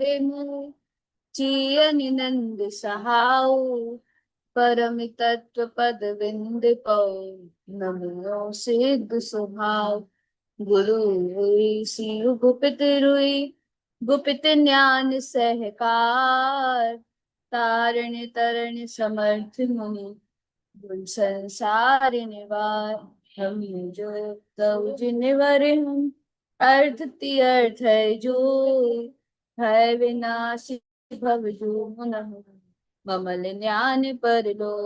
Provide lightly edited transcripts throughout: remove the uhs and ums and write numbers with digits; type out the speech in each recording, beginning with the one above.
विमु चीयनि नंद सहाउ परम तत्व पद विंद पौ नमो सिद्ध स्वभाव गुरु हुई सियु गुपित रुई गुपित ज्ञान सहकार तारण तरण समर्थ मुनि गुण संसार निवार हम जो तव जिनवर हम अर्थ ती अर्थ है जो है विनाशी भव जो मुनहु ममल ज्ञान पर लो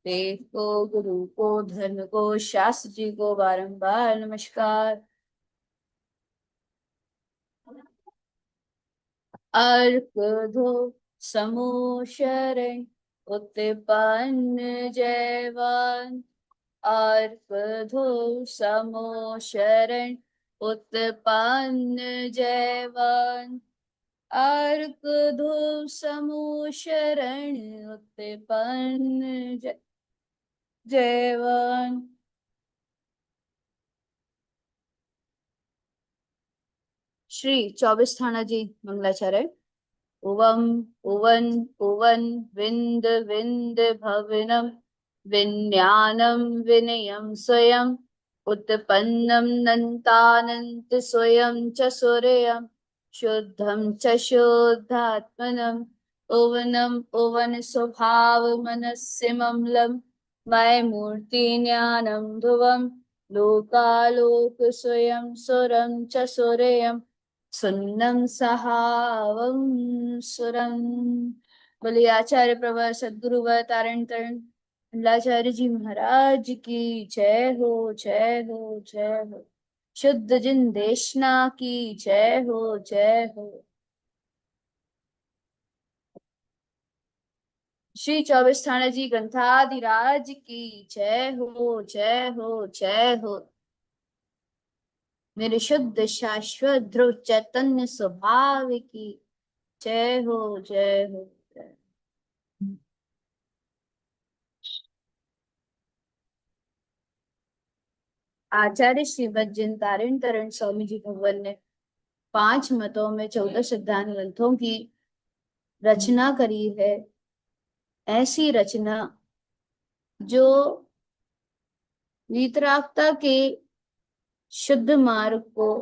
देव को गुरु को धर्म को शास्त्र जी को बारंबार नमस्कार। अर्क धो समो शरण उत्पन्न जयवान अर्क धो समो शरण उत्पन्न जयवान अर्क धो समो शरण उत्पन्न जयवान। श्री 24 थाना जी मंगलाचार्य। उवम उवन उवन विंद विंद भवनम विज्ञानम विनयम स्वयं उत्पन्नम नन्तानंत स्वयं च सूर्यम शुद्धम च शुद्धात्मनम उवनम उवन स्वभाव मनस्य ममलम मय मूर्ति ज्ञानम ध्रुवम लोकालोक स्वयं सुरम च सूर्यम सुन्नम सहावम सुरम। बोलिए आचार्य प्रवर सदगुरुवर तारण तरण मंडलाचार्य जी महाराज की जय हो जय हो जय हो। शुद्ध जिन देशना की जय हो जय हो। श्री 24 थाना जी ग्रंथाधिराज की जय हो जय हो जय हो। मेरे शुद्ध शाश्वत ध्रुव चैतन्य स्वभाव की जय हो जय हो जय। आचार्य श्रीमद जिन तारण तरण स्वामी जी भगवान ने 5 मतों में 14 सिद्धांत ग्रंथों की रचना करी है। ऐसी रचना जो वीतरागता के शुद्ध मार्ग को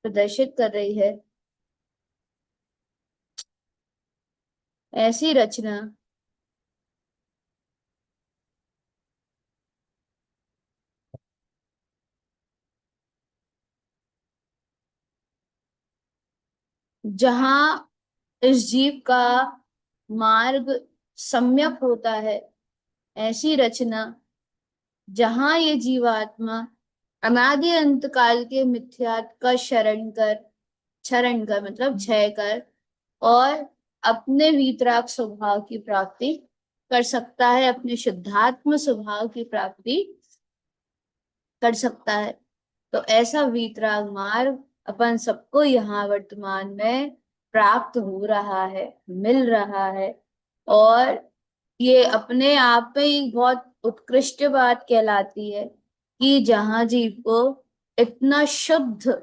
प्रदर्शित कर रही है। ऐसी रचना जहां इस जीव का मार्ग सम्यक होता है। ऐसी रचना जहां ये जीवात्मा अनादि अंत काल के मिथ्यात्व का क्षरण कर मतलब क्षय कर और अपने वीतराग स्वभाव की प्राप्ति कर सकता है, अपने शुद्धात्म स्वभाव की प्राप्ति कर सकता है। तो ऐसा वीतराग मार्ग अपन सबको यहाँ वर्तमान में प्राप्त हो रहा है, मिल रहा है। और ये अपने आप में एक बहुत उत्कृष्ट बात कहलाती है कि जहां जीव को इतना शुद्ध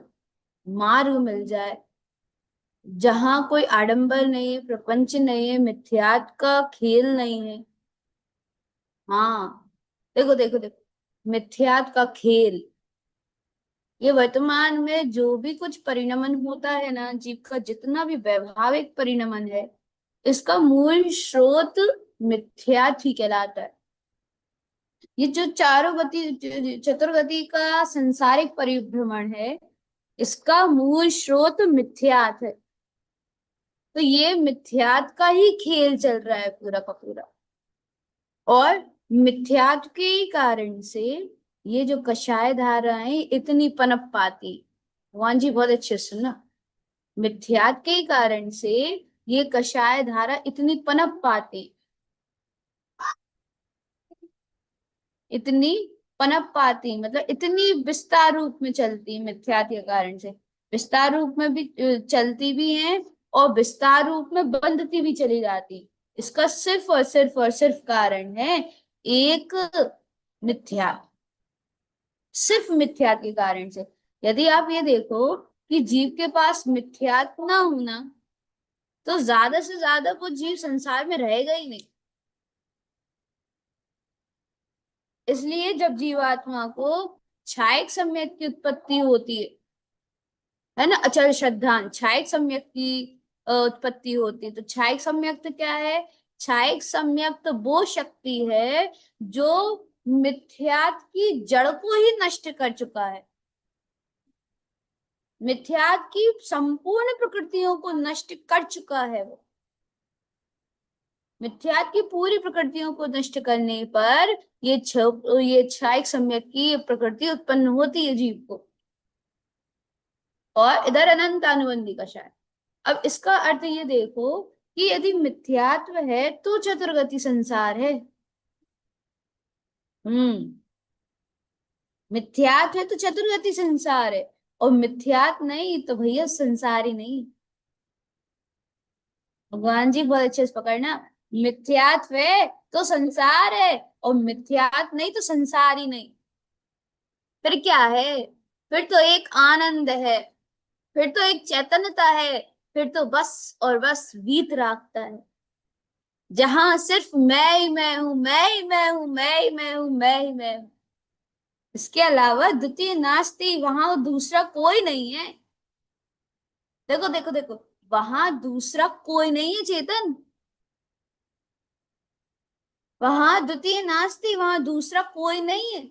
मार्ग मिल जाए, जहां कोई आडंबर नहीं है, प्रपंच नहीं है, मिथ्यात्व का खेल नहीं है। हाँ, देखो देखो देखो, मिथ्यात्व का खेल। ये वर्तमान में जो भी कुछ परिणमन होता है ना, जीव का जितना भी वैभाविक परिणमन है, इसका मूल स्रोत मिथ्यात्व ही कहलाता है। ये जो चारों गति चतुर्गति का संसारिक परिभ्रमण है, इसका मूल स्रोत मिथ्यात्व है। तो ये मिथ्यात्व का ही खेल चल रहा है पूरा का पूरा। और मिथ्यात्व के कारण से ये जो कषाय धाराएं इतनी पनप पाती। भगवान जी बहुत अच्छे सुना। मिथ्यात्व के कारण से ये कषाय धारा इतनी पनप पाती, इतनी पनप पाती मतलब इतनी विस्तार रूप में चलती मिथ्यात्व के कारण से। विस्तार रूप में भी चलती भी है और विस्तार रूप में बंधती भी चली जाती। इसका सिर्फ और सिर्फ और सिर्फ कारण है एक मिथ्या। सिर्फ मिथ्या के कारण से। यदि आप ये देखो कि जीव के पास मिथ्यात्व ना होना, तो ज्यादा से ज्यादा वो जीव संसार में रहेगा ही नहीं। इसलिए जब जीवात्मा को छायक सम्यक की उत्पत्ति होती है ना, अचल श्रद्धान छायक सम्यक की उत्पत्ति होती है, तो छायक सम्यक तो क्या है? छायक सम्यक तो वो शक्ति है जो मिथ्यात्व की जड़ को ही नष्ट कर चुका है। मिथ्यात्व की संपूर्ण प्रकृतियों को नष्ट कर चुका है वो। मिथ्यात्व की पूरी प्रकृतियों को नष्ट करने पर ये क्षायक सम्यक की प्रकृति उत्पन्न होती है जीव को, और इधर अनंत अनुबंधी का शायद। अब इसका अर्थ ये देखो कि यदि मिथ्यात्व है तो चतुर्गति संसार है। हम्म। मिथ्यात्व है तो चतुर्गति संसार है, और मिथ्यात्व नहीं तो भैया संसार ही नहीं। भगवान जी बहुत अच्छे से पकड़ना, मिथ्यात्व है तो संसार है, और मिथ्यात्व नहीं तो संसार ही नहीं। फिर क्या है? फिर तो एक आनंद है, फिर तो एक चैतन्यता है, फिर तो बस और बस वीत रागता है, जहां सिर्फ मैं ही मैं हूं, मैं ही मैं हूं, मैं ही मैं हूं, मैं ही मैं हूं। इसके अलावा द्वितीय नास्ति, वहां दूसरा कोई नहीं है। देखो देखो देखो, वहां दूसरा कोई नहीं है चेतन। वहां द्वितीय नास्ति, वहां दूसरा कोई नहीं है।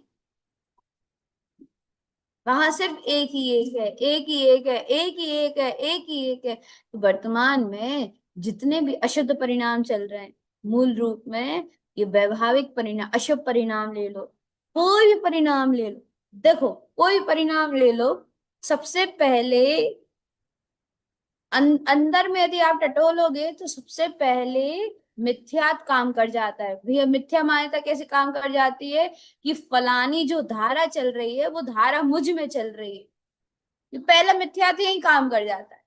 वहां सिर्फ एक ही एक है, एक ही एक है, एक ही एक है, एक ही एक है। तो वर्तमान में जितने भी अशुद्ध परिणाम चल रहे हैं, मूल रूप में ये वैभाविक परिणाम, अशुभ परिणाम ले लो, कोई भी परिणाम ले लो, देखो कोई परिणाम ले लो, सबसे पहले अंदर में यदि आप टटोलोगे तो सबसे पहले मिथ्यात काम कर जाता है भैया। मिथ्या मान्यता कैसे काम कर जाती है कि फलानी जो धारा चल रही है वो धारा मुझ में चल रही है, ये पहला मिथ्यात्व यही काम कर जाता है।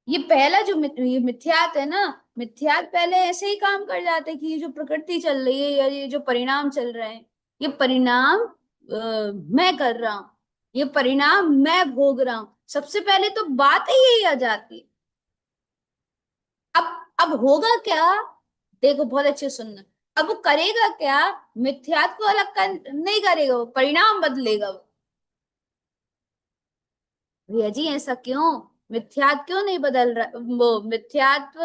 ये पहला जो ये मिथ्यात्व है ना, मिथ्यात्व पहले ऐसे ही काम कर जाते हैं कि ये जो प्रकृति चल रही है या ये जो परिणाम चल रहे हैं, ये परिणाम मैं कर रहा हूं, ये परिणाम मैं भोग रहा हूं। सबसे पहले तो बात ही यही आ जाती है। अब होगा क्या? देखो बहुत अच्छे से सुनना। अब वो करेगा क्या? मिथ्यात्व को अलग कर नहीं करेगा, वो परिणाम बदलेगा वो। भैया जी ऐसा क्यों? मिथ्यात्व क्यों नहीं बदल रहा? वो मिथ्यात्व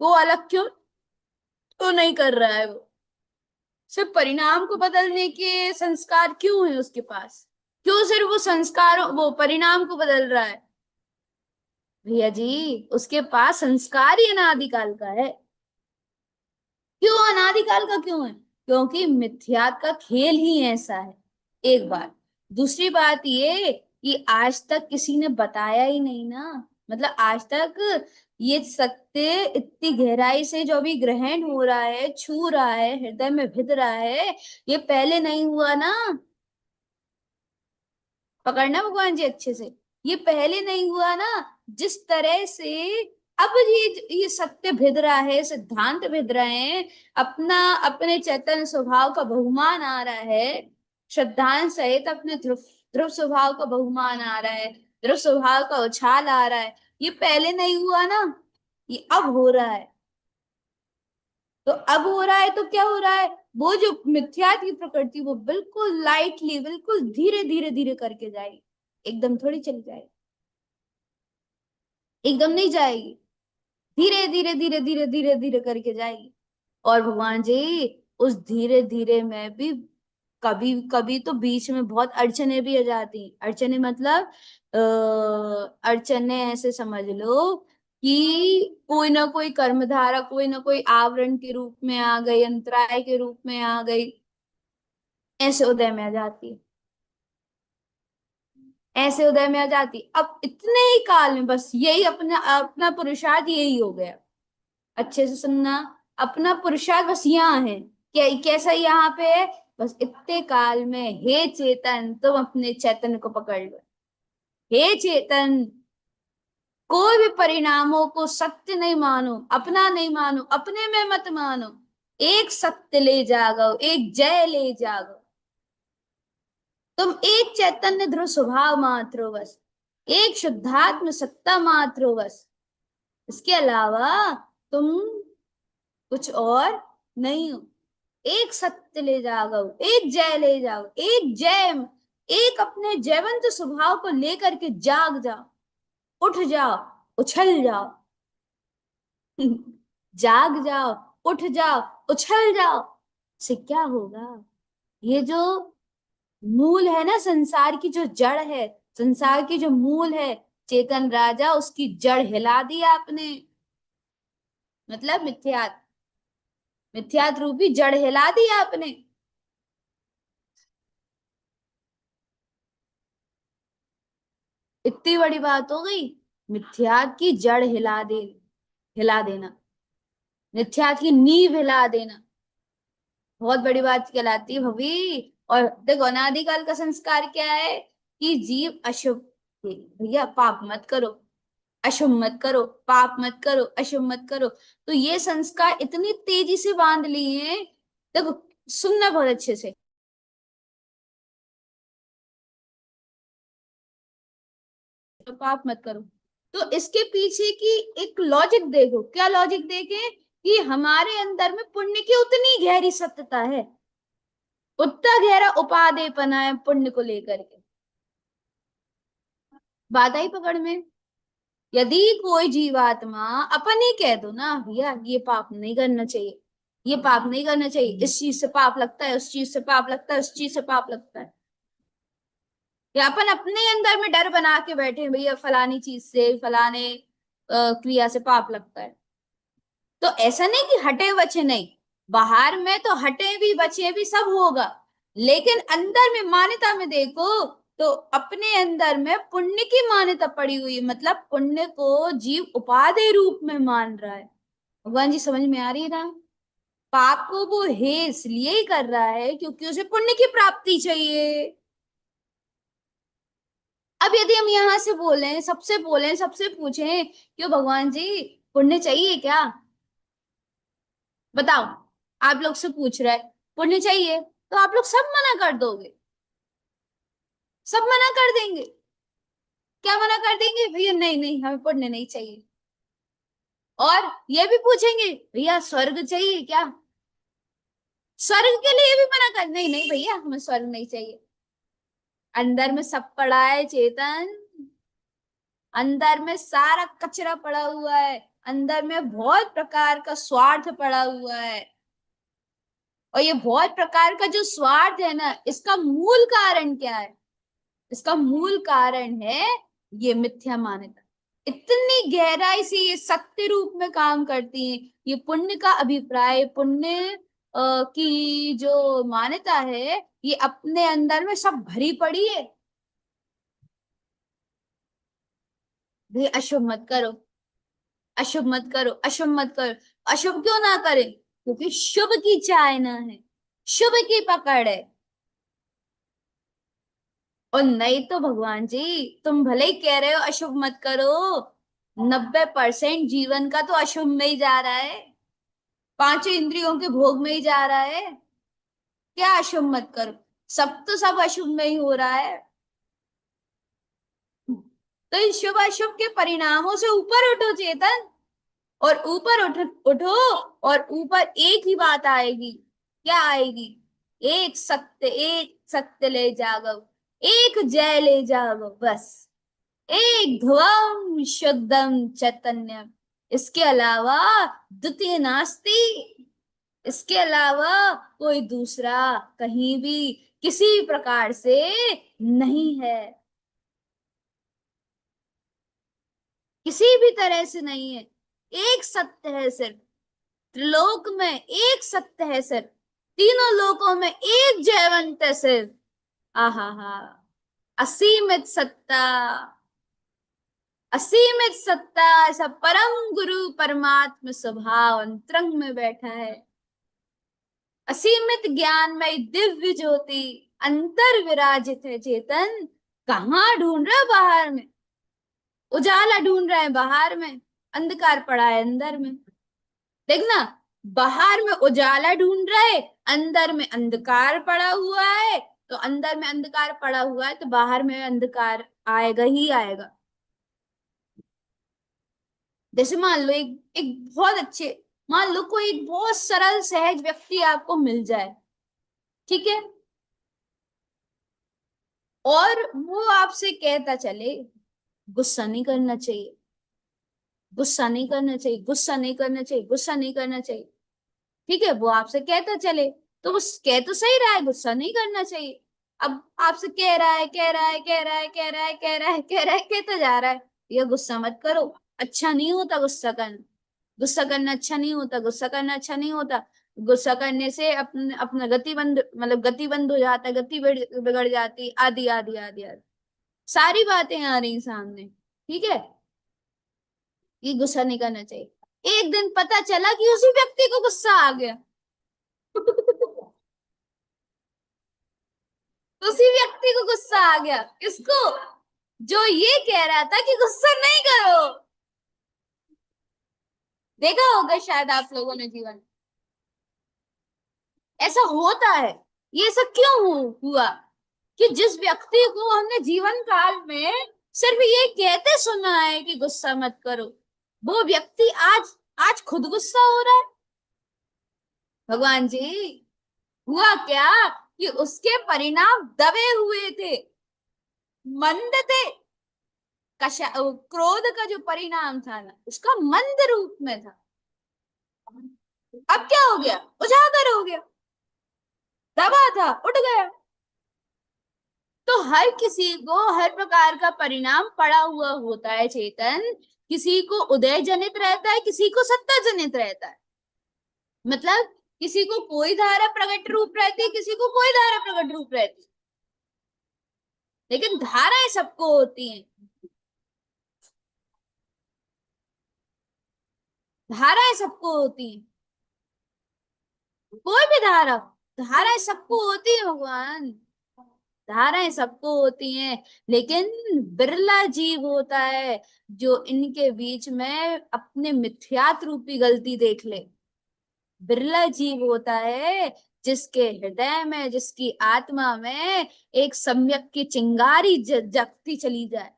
वो अलग क्यों तो नहीं कर रहा है वो? सिर्फ परिणाम को बदलने के संस्कार क्यों है उसके पास? क्यों सिर्फ वो संस्कार वो परिणाम को बदल रहा है? भैया जी उसके पास संस्कार ही अनादिकाल का है। क्यों अनादिकाल का क्यों है? क्योंकि मिथ्यात्व का खेल ही ऐसा है। एक बात। दूसरी बात ये कि आज तक किसी ने बताया ही नहीं ना, मतलब आज तक ये सत्य इतनी गहराई से जो भी ग्रहण हो रहा है, छू रहा है, हृदय में भिद रहा है, ये पहले नहीं हुआ ना। पकड़ना भगवान जी अच्छे से, ये पहले नहीं हुआ ना। जिस तरह से अब ये सत्य भिद रहा है, सिद्धांत भिद रहे हैं, अपना अपने चैतन्य स्वभाव का बहुमान आ रहा है, श्रद्धांत सहित अपने ध्रुव ध्रुव स्वभाव का बहुमान आ रहा है, ध्रुव स्वभाव का उछाल आ रहा है, ये पहले नहीं हुआ ना, ये अब हो रहा है। तो अब हो रहा है तो क्या हो रहा है? वो जो मिथ्या की प्रकृति वो बिल्कुल लाइटली, बिल्कुल धीरे धीरे धीरे करके जाएगी, एकदम थोड़ी चली जाएगी, एकदम नहीं जाएगी, धीरे धीरे धीरे धीरे धीरे धीरे करके जाएगी। और भगवान जी उस धीरे धीरे में भी कभी कभी तो बीच में बहुत अड़चने भी आ जाती। अड़चने मतलब अड़चने ऐसे समझ लो कि कोई ना कोई कर्मधारा, कोई ना कोई आवरण के रूप में आ गई, अंतराय के रूप में आ गई, ऐसे उदय में आ जाती है, ऐसे उदय में आ जाती। अब इतने ही काल में बस यही अपना अपना पुरुषार्थ यही हो गया। अच्छे से सुनना, अपना पुरुषार्थ बस यहाँ है। क्या कैसा यहाँ पे है? बस इतने काल में हे चेतन तुम अपने चैतन्य को पकड़ लो। हे चेतन कोई भी परिणामों को सत्य नहीं मानो, अपना नहीं मानो, अपने में मत मानो, एक सत्य ले जागो, एक जय ले जागो। तुम एक चैतन्य ध्रुव स्वभाव मात्र हो बस, एक शुद्धात्म सत्ता मात्र हो बस, इसके अलावा तुम कुछ और नहीं हो। एक सत्य ले जाओ, एक जय ले जाओ, एक जय, एक अपने जयवंत स्वभाव को लेकर के जाग जाओ, उठ जाओ, उछल जाओ। जाग जाओ, उठ जाओ, उछल जाओ। से क्या होगा? ये जो मूल है ना, संसार की जो जड़ है, संसार की जो मूल है, चेतन राजा, उसकी जड़ हिला दी आपने। मतलब मिथ्यात्व, मिथ्यात्व रूपी जड़ हिला दी आपने। इतनी बड़ी बात हो गई, मिथ्यात्व की जड़ हिला देना, मिथ्यात्व की नींव हिला देना, बहुत बड़ी बात कहलाती है भवी। और देखो अनादिकाल का संस्कार क्या है कि जीव अशुभ, भैया पाप मत करो, अशुभ मत करो, पाप मत करो, अशुभ मत करो। तो ये संस्कार इतनी तेजी से बांध लिए हैं। देखो, सुनना बहुत अच्छे से, तो पाप मत करो। तो इसके पीछे की एक लॉजिक देखो, क्या लॉजिक देखें कि हमारे अंदर में पुण्य की उतनी गहरी सत्यता है, उतना गहरा उपादेयपना है पुण्य को लेकर के। बात आई पकड़ में? यदि कोई जीवात्मा अपन ही कह दो ना, भैया ये पाप नहीं करना चाहिए, ये पाप नहीं करना चाहिए, इस चीज से पाप लगता है, उस चीज से पाप लगता है, उस चीज से पाप लगता है, या अपन अपने अंदर में डर बना के बैठे हैं, भैया फलानी चीज से, फलाने क्रिया से पाप लगता है। तो ऐसा नहीं कि हटे बचे नहीं, बाहर में तो हटे भी बचे भी सब होगा, लेकिन अंदर में मान्यता में देखो तो अपने अंदर में पुण्य की मान्यता पड़ी हुई है, मतलब पुण्य को जीव उपादेय रूप में मान रहा है। भगवान जी समझ में आ रही है ना? पाप को वो हे इसलिए ही कर रहा है क्योंकि उसे पुण्य की प्राप्ति चाहिए। अब यदि हम यहाँ से बोलें, सबसे पूछें क्यों भगवान जी पुण्य चाहिए क्या, बताओ, आप लोग से पूछ रहा है पुण्य चाहिए, तो आप लोग सब मना कर दोगे, सब मना कर देंगे। क्या मना कर देंगे? भैया नहीं नहीं, हमें पुण्य नहीं चाहिए। और ये भी पूछेंगे भैया स्वर्ग चाहिए क्या, स्वर्ग के लिए भी मना कर, नहीं नहीं भैया हमें स्वर्ग नहीं चाहिए। अंदर में सब पड़ा है चेतन, अंदर में सारा कचरा पड़ा हुआ है, अंदर में बहुत प्रकार का स्वार्थ पड़ा हुआ है। और ये बहुत प्रकार का जो स्वार्थ है ना, इसका मूल कारण क्या है? इसका मूल कारण है ये मिथ्या मान्यता। इतनी गहराई से ये सत्य रूप में काम करती है। ये पुण्य का अभिप्राय, पुण्य की जो मान्यता है, ये अपने अंदर में सब भरी पड़ी है। भाई अशुभ मत करो, अशुभ मत करो, अशुभ मत करो। अशुभ क्यों ना करें? क्योंकि शुभ की चाहना है, शुभ की पकड़ है। और नहीं तो भगवान जी, तुम भले ही कह रहे हो अशुभ मत करो, 90% जीवन का तो अशुभ में ही जा रहा है, पांचों इंद्रियों के भोग में ही जा रहा है। क्या अशुभ मत करो? सब तो सब अशुभ में ही हो रहा है। तो इन शुभ अशुभ के परिणामों से ऊपर उठो चेतन, और ऊपर उठो, और ऊपर एक ही बात आएगी। क्या आएगी? एक सत्य ले जागो, एक जय ले जागो बस, एक ध्रुवम शुद्धम चैतन्यम, इसके अलावा द्वितीय नास्ति, इसके अलावा कोई दूसरा कहीं भी किसी प्रकार से नहीं है, किसी भी तरह से नहीं है। एक सत्य है सिर्फ, त्रिलोक में एक सत्य है सिर्फ, तीनों लोकों में एक जयवंत है सिर्फ। आहा हा, असीमित सत्ता, असीमित सत्ता, ऐसा परम गुरु परमात्म स्वभाव अंतरंग में बैठा है। असीमित ज्ञान में दिव्य ज्योति अंतर विराजित है चेतन। कहाँ ढूंढ रहा? बाहर में उजाला ढूंढ रहा है, बाहर में अंधकार पड़ा है अंदर में। देखना, बाहर में उजाला ढूंढ रहा है, अंदर में अंधकार पड़ा हुआ है। तो अंदर में अंधकार पड़ा हुआ है तो बाहर में अंधकार आएगा ही आएगा। जैसे मान लो एक एक बहुत अच्छे, मान लो कोई एक बहुत सरल सहज व्यक्ति आपको मिल जाए, ठीक है, और वो आपसे कहता चले गुस्सा नहीं करना चाहिए, गुस्सा नहीं करना चाहिए, गुस्सा नहीं करना चाहिए, गुस्सा नहीं करना चाहिए, ठीक है, वो आपसे कहता चले, तो वो कह तो सही रहा है गुस्सा नहीं करना चाहिए। अब आपसे कह रहा है, कह रहा है, कह रहा है, कह रहा है, कह रहा है, कह रहा है, कहता जा रहा है ये गुस्सा मत करो, अच्छा नहीं होता गुस्सा करना, गुस्सा करना अच्छा नहीं होता, गुस्सा करना अच्छा नहीं होता, गुस्सा करने से अपने अपना गति बंद, मतलब गति बंद हो जाता है, गति बिगड़ जाती, आदि आदि आदि आदि सारी बातें आ रही सामने, ठीक है, ये गुस्सा नहीं करना चाहिए। एक दिन पता चला कि उसी व्यक्ति को गुस्सा आ गया। उसी व्यक्ति को गुस्सा आ गया, किसको? जो ये कह रहा था कि गुस्सा नहीं करो। देखा होगा शायद आप लोगों ने जीवन, ऐसा होता है। ये सब क्यों हुआ कि जिस व्यक्ति को हमने जीवन काल में सिर्फ ये कहते सुना है कि गुस्सा मत करो, वो व्यक्ति आज आज खुद गुस्सा हो रहा है। भगवान जी, हुआ क्या कि उसके परिणाम दबे हुए थे, मंद थे, क्रोध का जो परिणाम था ना उसका मंद रूप में था। अब क्या हो गया? उजागर हो गया, दबा था उठ गया। तो हर किसी को हर प्रकार का परिणाम पड़ा हुआ होता है चेतन, किसी को उदय जनित रहता है, किसी को सत्ता जनित रहता है, मतलब किसी को कोई धारा प्रकट रूप रहती है, किसी को कोई धारा प्रकट रूप रहती है, लेकिन धाराएं सबको होती हैं, धाराएं सबको होती हैं, कोई भी धारा, धाराएं सबको होती है भगवान, धाराएं सबको होती हैं, लेकिन बिरला जीव होता है जो इनके बीच में अपने मिथ्यात्व रूपी गलती देख ले। बिरला जीव होता है जिसके हृदय में, जिसकी आत्मा में एक सम्यक की चिंगारी जगती चली जाए,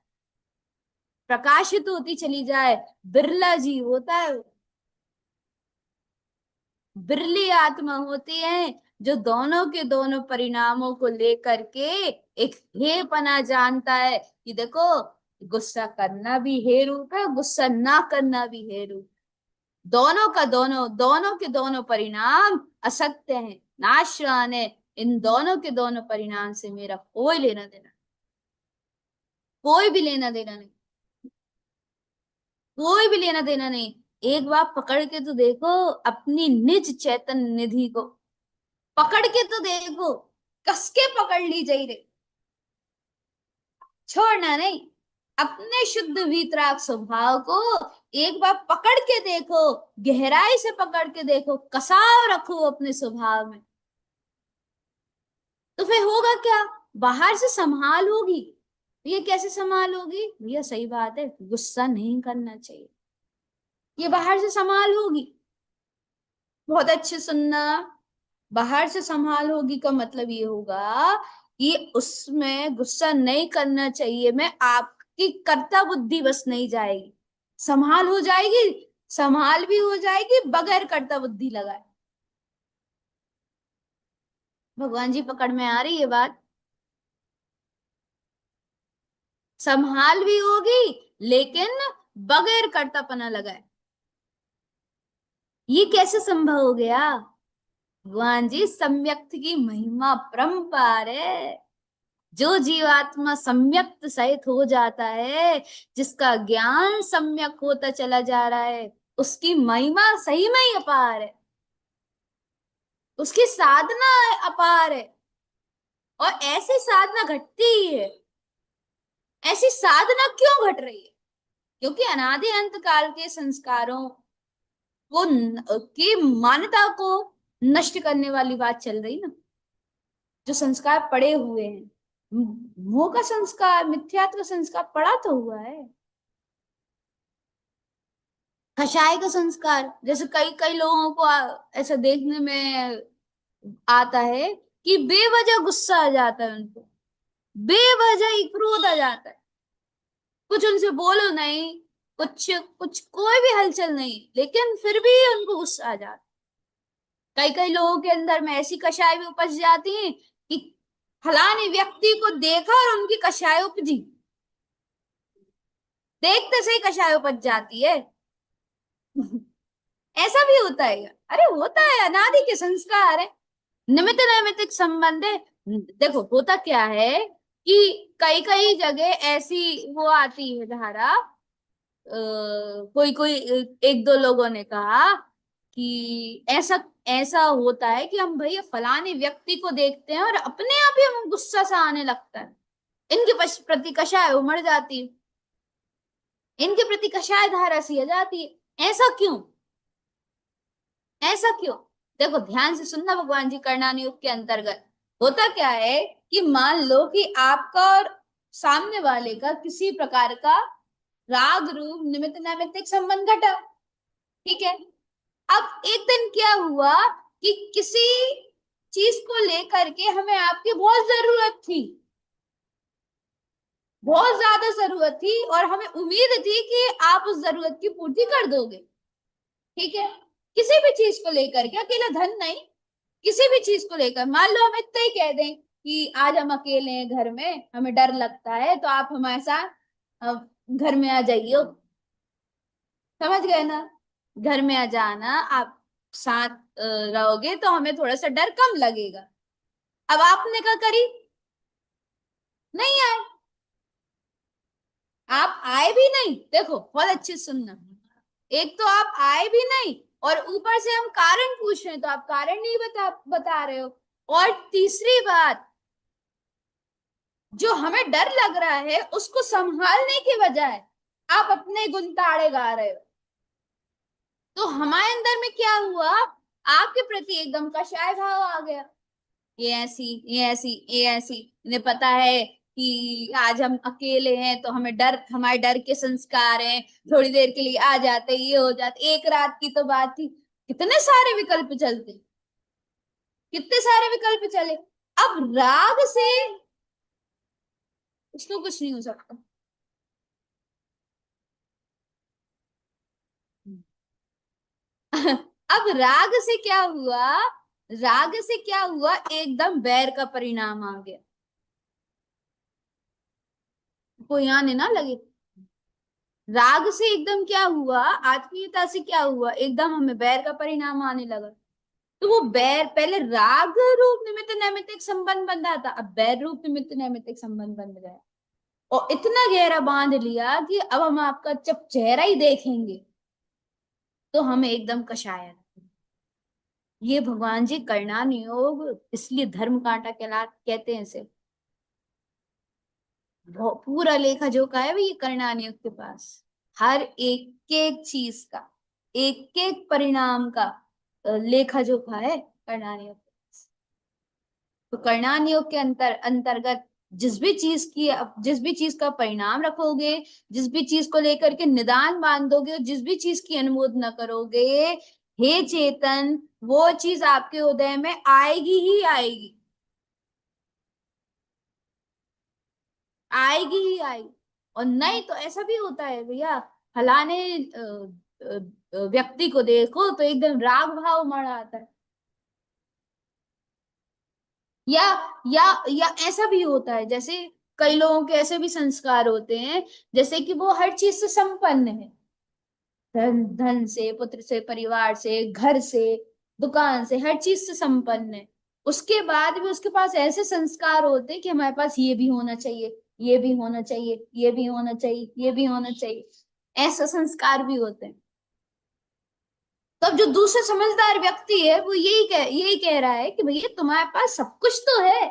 प्रकाशित होती चली जाए, बिरला जीव होता है वो। बिरली आत्मा होती है जो दोनों के दोनों परिणामों को लेकर के एक हे पना जानता है कि देखो गुस्सा करना भी हे रूप है, गुस्सा ना करना भी हे रूप, दोनों का दोनों, दोनों के दोनों परिणाम असत्य हैं, नाशवान है, इन दोनों के दोनों परिणाम से मेरा कोई लेना देना, कोई भी लेना देना नहीं, कोई भी लेना देना नहीं। एक बार पकड़ के तो देखो अपनी निज चैतन्य निधि को, पकड़ के तो देखो, कस के पकड़ ली जाई रे, छोड़ना नहीं, अपने शुद्ध वीतराग स्वभाव को एक बार पकड़ के देखो, गहराई से पकड़ के देखो, कसाव रखो अपने स्वभाव में, तो फिर होगा क्या? बाहर से संभाल होगी। ये कैसे संभाल होगी भैया? सही बात है, गुस्सा नहीं करना चाहिए, ये बाहर से संभाल होगी। बहुत अच्छे सुनना, बाहर से संभाल होगी का मतलब ये होगा कि उसमें गुस्सा नहीं करना चाहिए मैं आपकी कर्ता बुद्धि बस नहीं जाएगी, संभाल हो जाएगी, संभाल भी हो जाएगी बगैर कर्ता बुद्धि लगाए। भगवान जी पकड़ में आ रही है बात? संभाल भी होगी लेकिन बगैर कर्तापना लगाए। ये कैसे संभव हो गया? भगवान जी सम्यक्त की महिमा परंपार है। जो जीवात्मा सम्यक्त सहित हो जाता है, जिसका ज्ञान सम्यक होता चला जा रहा है, उसकी महिमा सही में ही अपार है, उसकी साधना अपार है, और ऐसी साधना घटती ही है। ऐसी साधना क्यों घट रही है? क्योंकि अनादि अंत काल के संस्कारों को की मान्यता को नष्ट करने वाली बात चल रही ना, जो संस्कार पड़े हुए हैं, मोह का संस्कार, मिथ्यात्व संस्कार पड़ा तो हुआ है, कषाय का संस्कार, जैसे कई कई लोगों को ऐसा देखने में आता है कि बेवजह गुस्सा आ जाता है उनको, बेवजह ही क्रोध आ जाता है। कुछ उनसे बोलो नहीं, कुछ कुछ कोई भी हलचल नहीं, लेकिन फिर भी उनको गुस्सा आ जाता है। कई कई लोगों के अंदर में ऐसी कषाय भी उपज जाती है कि फलाने व्यक्ति को देखा और उनकी कषाय उपजी, देखते से ही कषाय उपज जाती है। ऐसा भी होता है क्या? अरे होता है, अनादि के संस्कार है, निमित्त नैमित्तिक संबंध है। देखो होता क्या है कि कई कई जगह ऐसी वो आती है धारा, कोई कोई एक दो लोगों ने कहा कि ऐसा ऐसा होता है कि हम भैया फलाने व्यक्ति को देखते हैं और अपने आप ही हमें गुस्सा सा आने लगता है, इनके प्रति कषाय उमड़ जाती है, इनके प्रति कषाय धारा सी आ जाती है। ऐसा क्यों? ऐसा क्यों? देखो ध्यान से सुनना, भगवान जी करणान योग के अंतर्गत होता क्या है कि मान लो कि आपका और सामने वाले का किसी प्रकार का राग रूप निमित्त नैमित्तिक संबंध घटा, ठीक है। अब एक दिन क्या हुआ कि किसी चीज को लेकर के हमें आपकी बहुत जरूरत थी, बहुत ज्यादा जरूरत थी, और हमें उम्मीद थी कि आप उस जरूरत की पूर्ति कर दोगे, ठीक है। किसी भी चीज को लेकर के, अकेला धन नहीं, किसी भी चीज को लेकर मान लो हम इतना ही कह दें कि आज हम अकेले हैं घर में, हमें डर लगता है, तो आप हमारे साथ घर में आ जाइए, समझ गए ना, घर में आ जाना, आप साथ रहोगे तो हमें थोड़ा सा डर कम लगेगा। अब आपने क्या करी? नहीं आए, आप आए भी नहीं, देखो बहुत अच्छे से सुनना, एक तो आप आए भी नहीं और ऊपर से हम कारण पूछ रहे हैं तो आप कारण नहीं बता रहे हो, और तीसरी बात, जो हमें डर लग रहा है उसको संभालने के बजाय आप अपने गुण ताड़े गा रहे हो। तो हमारे अंदर में क्या हुआ, आपके प्रति एकदम कषाय भाव आ गया, ये ऐसी, ये ऐसी, ये ऐसी, इन्हें पता है कि आज हम अकेले हैं तो हमें डर, हमारे डर के संस्कार हैं, थोड़ी देर के लिए आ जाते, ये हो जाते, एक रात की तो बात थी, कितने सारे विकल्प चलते, कितने सारे विकल्प चले। अब राग से उसको कुछ नहीं हो सकता। अब राग से क्या हुआ, राग से क्या हुआ, एकदम बैर का परिणाम आ गया। कोई आने ना लगे, राग से एकदम क्या हुआ, आत्मीयता से क्या हुआ, एकदम हमें बैर का परिणाम आने लगा। तो वो बैर, पहले राग रूप निमित्त नैमित्तिक संबंध बंधा था, अब बैर रूप निमित्त नैमित्तिक संबंध बन गया, और इतना गहरा बांध लिया कि अब हम आपका जब चेहरा ही देखेंगे तो हमें एकदम कषाय। ये भगवान जी करणान योग, इसलिए धर्म कांटा कहला कहते हैं इसे। पूरा लेखा जोखा है ये करणान योग के पास, हर एक एक चीज का, एक एक परिणाम का लेखा जोखा है करणान योग के पास। तो करणान योग के अंतर्गत जिस भी चीज का परिणाम रखोगे, जिस भी चीज को लेकर के निदान बांधोगे, जिस भी चीज की अनुमोदना करोगे, हे चेतन, वो चीज आपके उदय में आएगी ही आएगी, आएगी ही आएगी। और नहीं तो ऐसा भी होता है भैया, फलाने व्यक्ति को देखो तो एकदम राग भाव मड़ा आता है, या या ऐसा भी होता है, जैसे कई लोगों के ऐसे भी संस्कार होते हैं, जैसे कि वो हर चीज से संपन्न है, धन धन से, पुत्र से, परिवार से, घर से, दुकान से, हर चीज से संपन्न है, उसके बाद भी उसके पास ऐसे संस्कार होते हैं कि हमारे पास ये भी होना चाहिए, ये भी होना चाहिए, ये भी होना चाहिए, ये भी होना चाहिए, ऐसे संस्कार भी होते हैं। तब जो दूसरा समझदार व्यक्ति है वो यही कह रहा है कि भैया तुम्हारे पास सब कुछ तो है।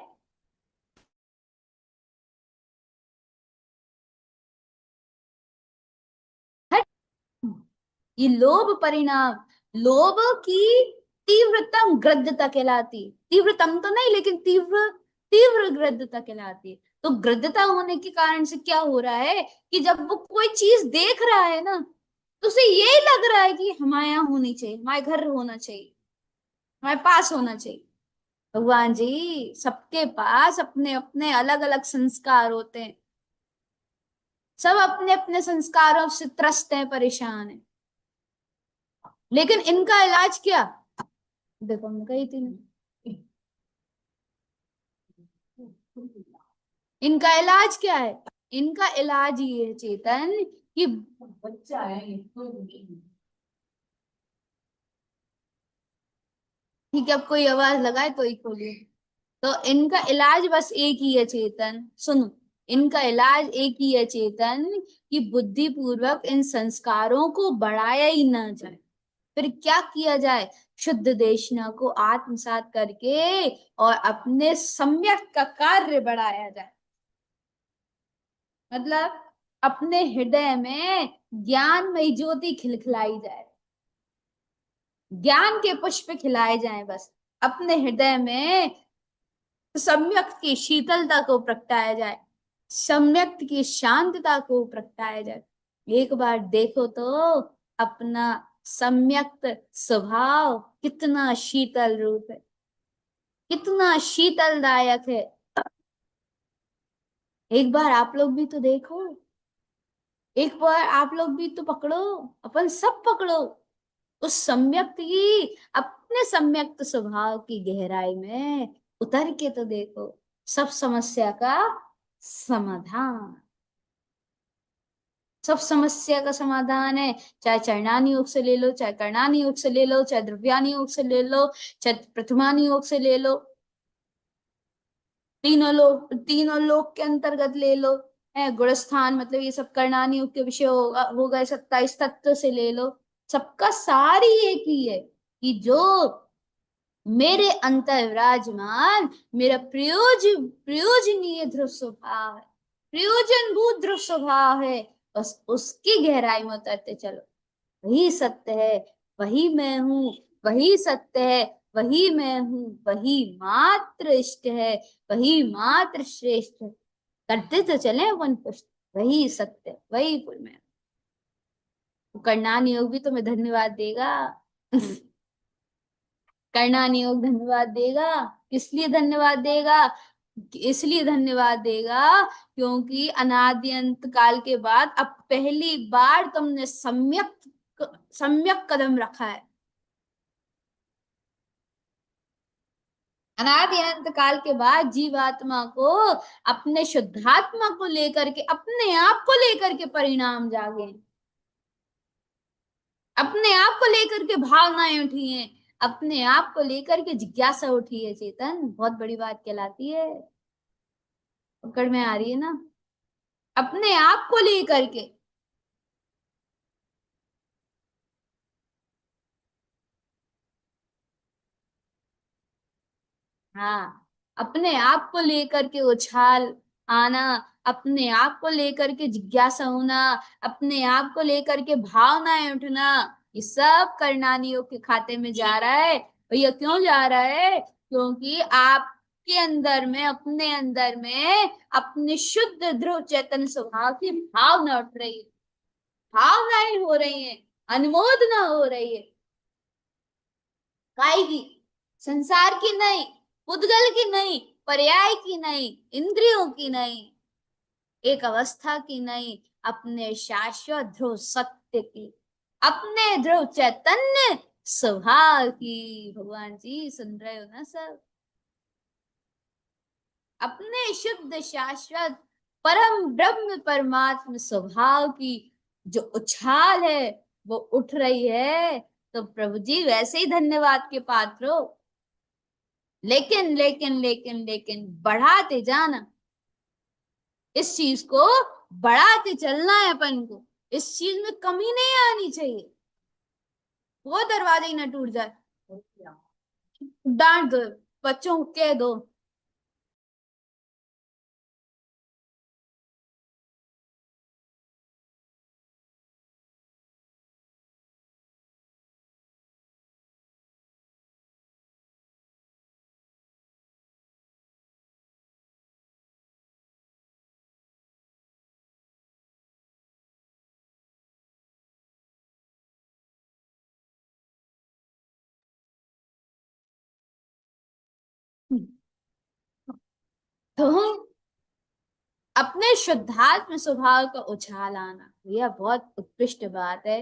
हट, ये लोभ परिणाम, लोभ की तीव्रतम गृद्धता कहलाती, तीव्रतम तो नहीं लेकिन तीव्र, तीव्र गृद्धता कहलाती है। तो गृद्धता होने के कारण से क्या हो रहा है कि जब वो कोई चीज देख रहा है ना, तो उसे यही लग रहा है कि हमारे यहाँ होनी चाहिए, हमारे घर होना चाहिए, हमारे पास होना चाहिए। भगवान जी सबके पास अपने अपने अलग अलग संस्कार होते हैं, सब अपने अपने संस्कारों से त्रस्त हैं, परेशान हैं, लेकिन इनका इलाज क्या? देखो मैं कही थी ना, इनका इलाज क्या है? इनका इलाज ये है चेतन कि बच्चा है ये, ठीक है, अब कोई आवाज लगाए तो ही खोलिए। तो इनका इलाज बस एक ही है चेतन, सुनो, इनका इलाज एक ही है चेतन, कि बुद्धि पूर्वक इन संस्कारों को बढ़ाया ही ना जाए। फिर क्या किया जाए? शुद्ध देशना को आत्मसात करके और अपने सम्यक का कार्य बढ़ाया जाए। मतलब अपने हृदय में ज्ञानमयी ज्योति खिलखिलाई जाए, ज्ञान के पुष्प खिलाए जाएं, बस अपने हृदय में सम्यक की शीतलता को प्रगटाया जाए, सम्यक की शांतता को प्रगटाया जाए। एक बार देखो तो अपना सम्यक स्वभाव कितना शीतल रूप है, कितना शीतलदायक है। एक बार आप लोग भी तो देखो, एक बार आप लोग भी तो पकड़ो, अपन सब पकड़ो उस सम्यक की, अपने सम्यक्त स्वभाव की गहराई में उतर के तो देखो, सब समस्या का समाधान, सब समस्या का समाधान है। चाहे चरणानी योग से ले लो, चाहे कर्णानी योग से ले लो, चाहे द्रव्यानी योग से ले लो, चाहे प्रथमानी योग से ले लो, तीनों लोक के अंतर्गत ले लो, है गुणस्थान, मतलब ये सब कर्णानी योग के विषय हो गए, 27 तत्व से ले लो, सबका सारी एक ही है कि जो मेरे अंतर विराजमान, मेरा प्रयोजनीय ध्रुव स्वभाव है, प्रयोजनभूत ध्रुव स्वभाव है, बस उसकी गहराई में उतरते चलो। वही सत्य है, वही मैं हूँ, वही सत्य है, वही मैं हूँ, वही मात्र इष्ट है, वही मात्र श्रेष्ठ है। करते तो चले अपन कुछ, वही सत्य, वही मैं। करना नहीं होगी तो मैं धन्यवाद देगा। करना नहीं होगा धन्यवाद देगा। किस लिए धन्यवाद देगा? इसलिए धन्यवाद देगा क्योंकि अनादि अंत काल के बाद अब पहली बार तुमने सम्यक सम्यक कदम रखा है। अनादि अनंत काल के बाद जीवात्मा को अपने शुद्धात्मा को लेकर के, अपने आप को लेकर के परिणाम जागे, अपने आप को लेकर के भावनाएं उठी हैं, अपने आप को लेकर के जिज्ञासा उठी है चेतन, बहुत बड़ी बात कहलाती है। पकड़ में आ रही है ना? अपने आप को लेकर के, हाँ, अपने आप को लेकर के उछाल आना, अपने आप को लेकर के जिज्ञासा होना, अपने आप को लेकर के भावनाएं उठना, ये सब करनानियों के खाते में जा रहा है। भैया क्यों जा रहा है? क्योंकि आपके अंदर में, अपने अंदर में अपने शुद्ध ध्रुव चेतन स्वभाव की भावना उठ रही है, भावनाएं हो रही है, अनुमोदना हो रही है। काय की? संसार की नहीं, पुद्गल की नहीं, पर्याय की नहीं, इंद्रियों की नहीं, एक अवस्था की नहीं, अपने शाश्वत ध्रुव सत्य की, अपने ध्रुव चैतन्य स्वभाव की। भगवान जी सुन रहे हो ना सब? अपने शुद्ध शाश्वत परम ब्रह्म परमात्म स्वभाव की जो उछाल है वो उठ रही है, तो प्रभु जी वैसे ही धन्यवाद के पात्र हो। लेकिन बढ़ाते जाना, इस चीज को बढ़ाते चलना है अपन को, इस चीज में कमी नहीं आनी चाहिए, वो दरवाजा ही ना टूट जाए। डांट दो, बच्चों को कह दो। तो अपने शुद्धात्म स्वभाव का उछाल आना भैया बहुत उत्कृष्ट बात है।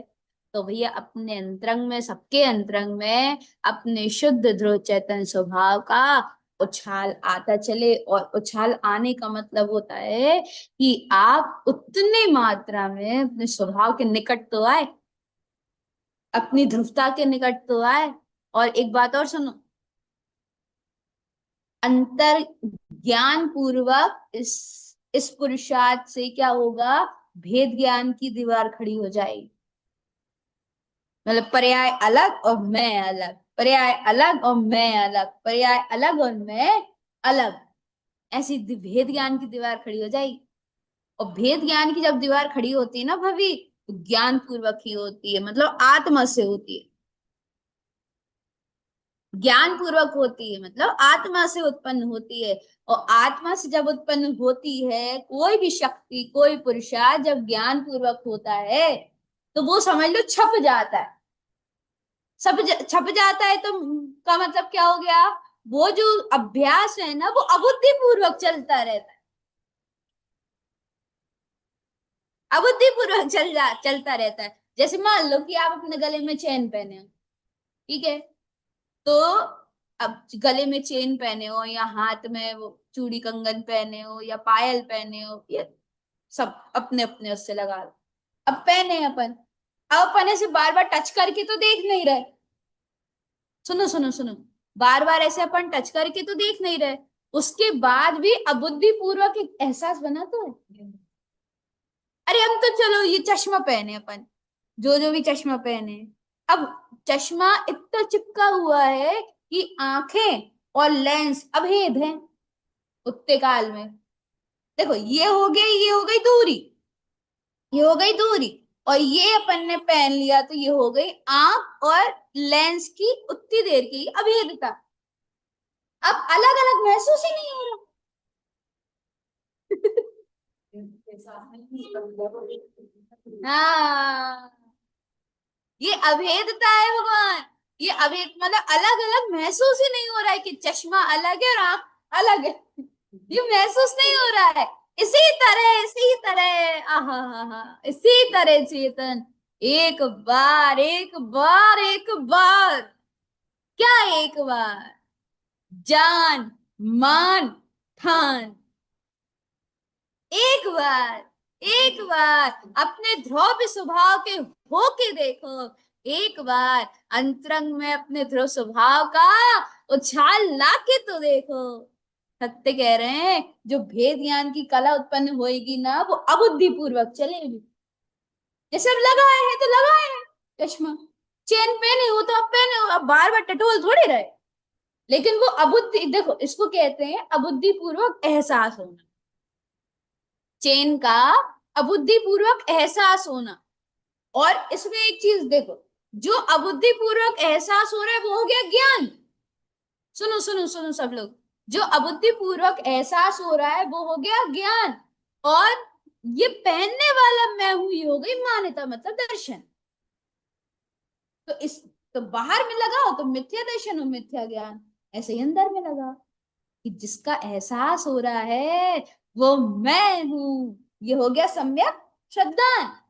तो भैया अपने अंतरंग में, सबके अंतरंग में अपने शुद्ध ध्रुव चैतन्य स्वभाव का उछाल आता चले। और उछाल आने का मतलब होता है कि आप उतनी मात्रा में अपने स्वभाव के निकट तो आए, अपनी ध्रुवता के निकट तो आए। और एक बात और सुनो, अंतर ज्ञान पूर्वक इस पुरुषार्थ से क्या होगा, भेद ज्ञान की दीवार खड़ी हो जाएगी। मतलब पर्याय अलग और मैं अलग, पर्याय अलग और मैं अलग, पर्याय अलग और मैं अलग, ऐसी भेद ज्ञान की दीवार खड़ी हो जाएगी। और भेद ज्ञान की जब दीवार खड़ी होती है ना भाभी, तो ज्ञान पूर्वक ही होती है, मतलब आत्मा से होती है। ज्ञान पूर्वक होती है मतलब आत्मा से उत्पन्न होती है। और आत्मा से जब उत्पन्न होती है कोई भी शक्ति, कोई पुरुषार्थ जब ज्ञान पूर्वक होता है, तो वो समझ लो छप जाता है। छप जाता है तो का मतलब क्या हो गया, वो जो अभ्यास है ना वो अबुद्धि पूर्वक चलता रहता है, अबुद्धि पूर्वक चलता रहता है। जैसे मान लो कि आप अपने गले में चेन पहने हो, ठीक है, तो अब गले में चेन पहने हो या हाथ में वो चूड़ी कंगन पहने हो या पायल पहने हो, ये सब अपने अपने उससे लगा लो। अब पहने अपन, अब अपन ऐसे बार बार टच करके तो देख नहीं रहे, सुनो सुनो सुनो, बार बार ऐसे अपन टच करके तो देख नहीं रहे, उसके बाद भी अबुद्धि पूर्वक एक एहसास बना तो है। अरे हम तो चलो ये चश्मा पहने अपन, जो जो भी चश्मा पहने, अब चश्मा इतना चिपका हुआ है कि आंखें और लेंस अभेद हैं उतने काल में। देखो ये हो गई दूरी, ये हो गई दूरी, और ये अपन ने पहन लिया तो ये हो गई आंख और लेंस की उतनी देर की अभेदता। अब अलग अलग महसूस ही नहीं हो रहा। हाँ, ये अभेदता है भगवान, ये अभेद मतलब अलग अलग महसूस ही नहीं हो रहा है कि चश्मा अलग है और आंख अलग है, ये महसूस नहीं हो रहा है। इसी तरह आहा हा हा, इसी तरह चेतन एक बार एक बार एक बार, क्या एक बार, जान मान ठान, एक बार, एक बार अपने ध्रुव स्वभाव के होके देखो, एक बार अंतरंग में अपने ध्रुव स्वभाव का उछाल लाके तो देखो। सत्य कह रहे हैं, जो भेद ज्ञान की कला उत्पन्न होएगी ना वो अबुद्धि पूर्वक चलेगी। जैसे अब लगाए हैं तो लगाए हैं चश्मा, चेन पहने हो तो अब पहने हो, अब बार बार टटोल थोड़ी रहे। लेकिन वो अबुद्धि, देखो इसको कहते हैं अबुद्धि पूर्वक एहसास होना, चेन का अबुद्धि पूर्वक एहसास होना। और इसमें एक चीज देखो, जो अबुद्धि पूर्वक एहसास हो रहा है वो हो गया ज्ञान। सुनो सुनो सुनो सब लोग, जो अबुद्धि पूर्वक एहसास हो रहा है वो हो गया ज्ञान। और ये पहनने वाला मैं हूं ये हो गई मान्यता, मतलब दर्शन। तो इस, तो बाहर में लगाओ तो मिथ्या दर्शन और मिथ्या ज्ञान, ऐसे ही अंदर में लगा कि जिसका एहसास हो रहा है वो मैं हूं, ये हो गया सम्यक श्रद्धा।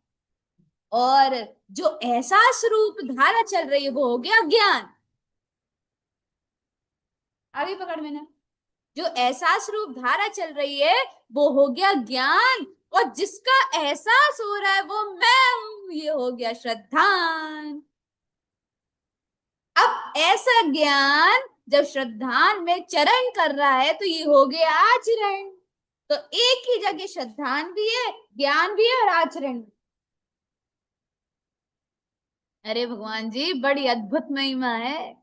और जो एहसास रूप धारा चल रही है वो हो गया ज्ञान। अभी पकड़ में ना, जो एहसास रूप धारा चल रही है वो हो गया ज्ञान। और जिसका एहसास हो रहा है वो मैं हूं, ये हो गया श्रद्धान। अब ऐसा ज्ञान जब श्रद्धान में चरण कर रहा है तो ये हो गया आचरण। तो एक ही जगह श्रद्धान भी है, ज्ञान भी है और आचरण भी। अरे भगवान जी बड़ी अद्भुत महिमा है,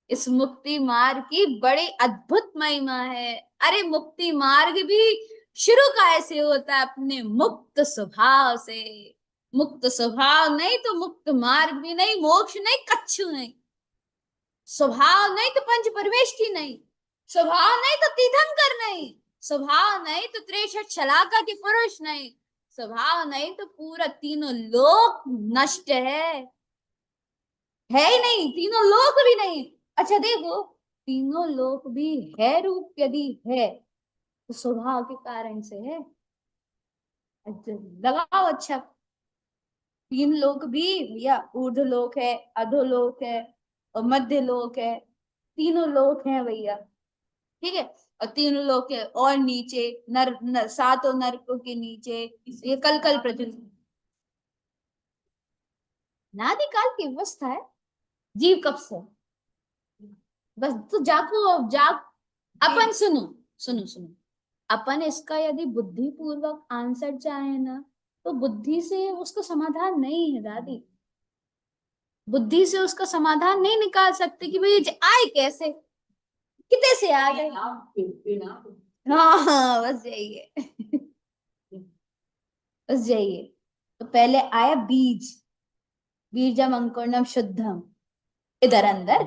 इस मुक्ति मार्ग की बड़ी अद्भुत महिमा है। अरे मुक्ति मार्ग भी शुरू कैसे होता है, अपने मुक्त स्वभाव से। मुक्त स्वभाव नहीं तो मुक्त मार्ग भी नहीं, मोक्ष नहीं, कच्छु नहीं। स्वभाव नहीं तो पंच परमेश की नहीं, स्वभाव नहीं तो तीर्थंकर नहीं, स्वभाव नहीं तो त्रिशत शलाका के पुरुष नहीं, स्वभाव नहीं तो पूरा तीनों लोक नष्ट है ही नहीं, तीनों लोक भी नहीं। अच्छा देखो, तीनों लोक भी है रूप यदि है तो स्वभाव के कारण से है। लगाओ अच्छा। तीन लोक भी भैया, ऊर्ध्व लोक है, अधोलोक है और मध्य लोक है। तीनों लोक हैं भैया, ठीक है। और तीनों लोक है और नीचे सातों नरकों के नीचे ये कल कल पृथ्वी, नादि काल की अवस्था है। जीव कब से, बस तो जागो, अब जाग। अपन सुनो, सुनो सुनो, अपन इसका यदि बुद्धि पूर्वक आंसर चाहे ना, तो बुद्धि से उसका समाधान नहीं है दादी। बुद्धि से उसका समाधान नहीं निकाल सकते कि भाई ये आए कैसे, कितने से आ गए। हाँ हाँ, बस यही है। बस यही है। तो पहले आया बीज, बीजम अंकुरम शुद्धम, इधर अंदर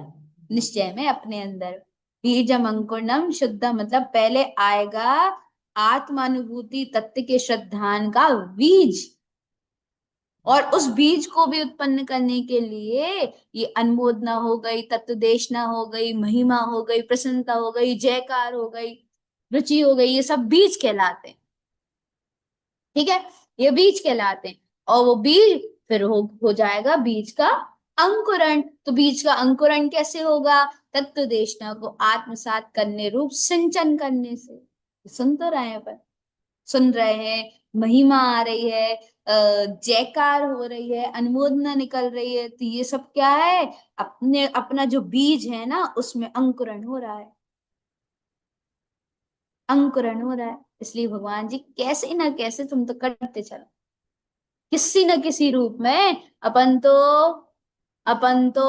निश्चय में अपने अंदर। बीजम अंकुरम शुद्धम मतलब पहले आएगा आत्मानुभूति तत्व के श्रद्धान का बीज। और उस बीज को भी उत्पन्न करने के लिए ये अनुमोदना हो गई, तत्वदेशना हो गई, महिमा हो गई, प्रसन्नता हो गई, जयकार हो गई, रुचि हो गई, ये सब बीज कहलाते हैं। ठीक है, ये बीज कहलाते हैं। और वो बीज फिर हो जाएगा बीज का अंकुरण। तो बीज का अंकुरण कैसे होगा, तत्वदेशना को आत्मसात करने रूप सिंचन करने से। सुन तो रहे हैं अपन, सुन रहे हैं, महिमा आ रही है, जयकार हो रही है, अनुमोदना निकल रही है, तो ये सब क्या है, अपने अपना जो बीज है ना उसमें अंकुरण हो रहा है, अंकुरण हो रहा है। इसलिए भगवान जी कैसे ना कैसे तुम तो करते चलो, किसी न किसी रूप में अपन तो अपन तो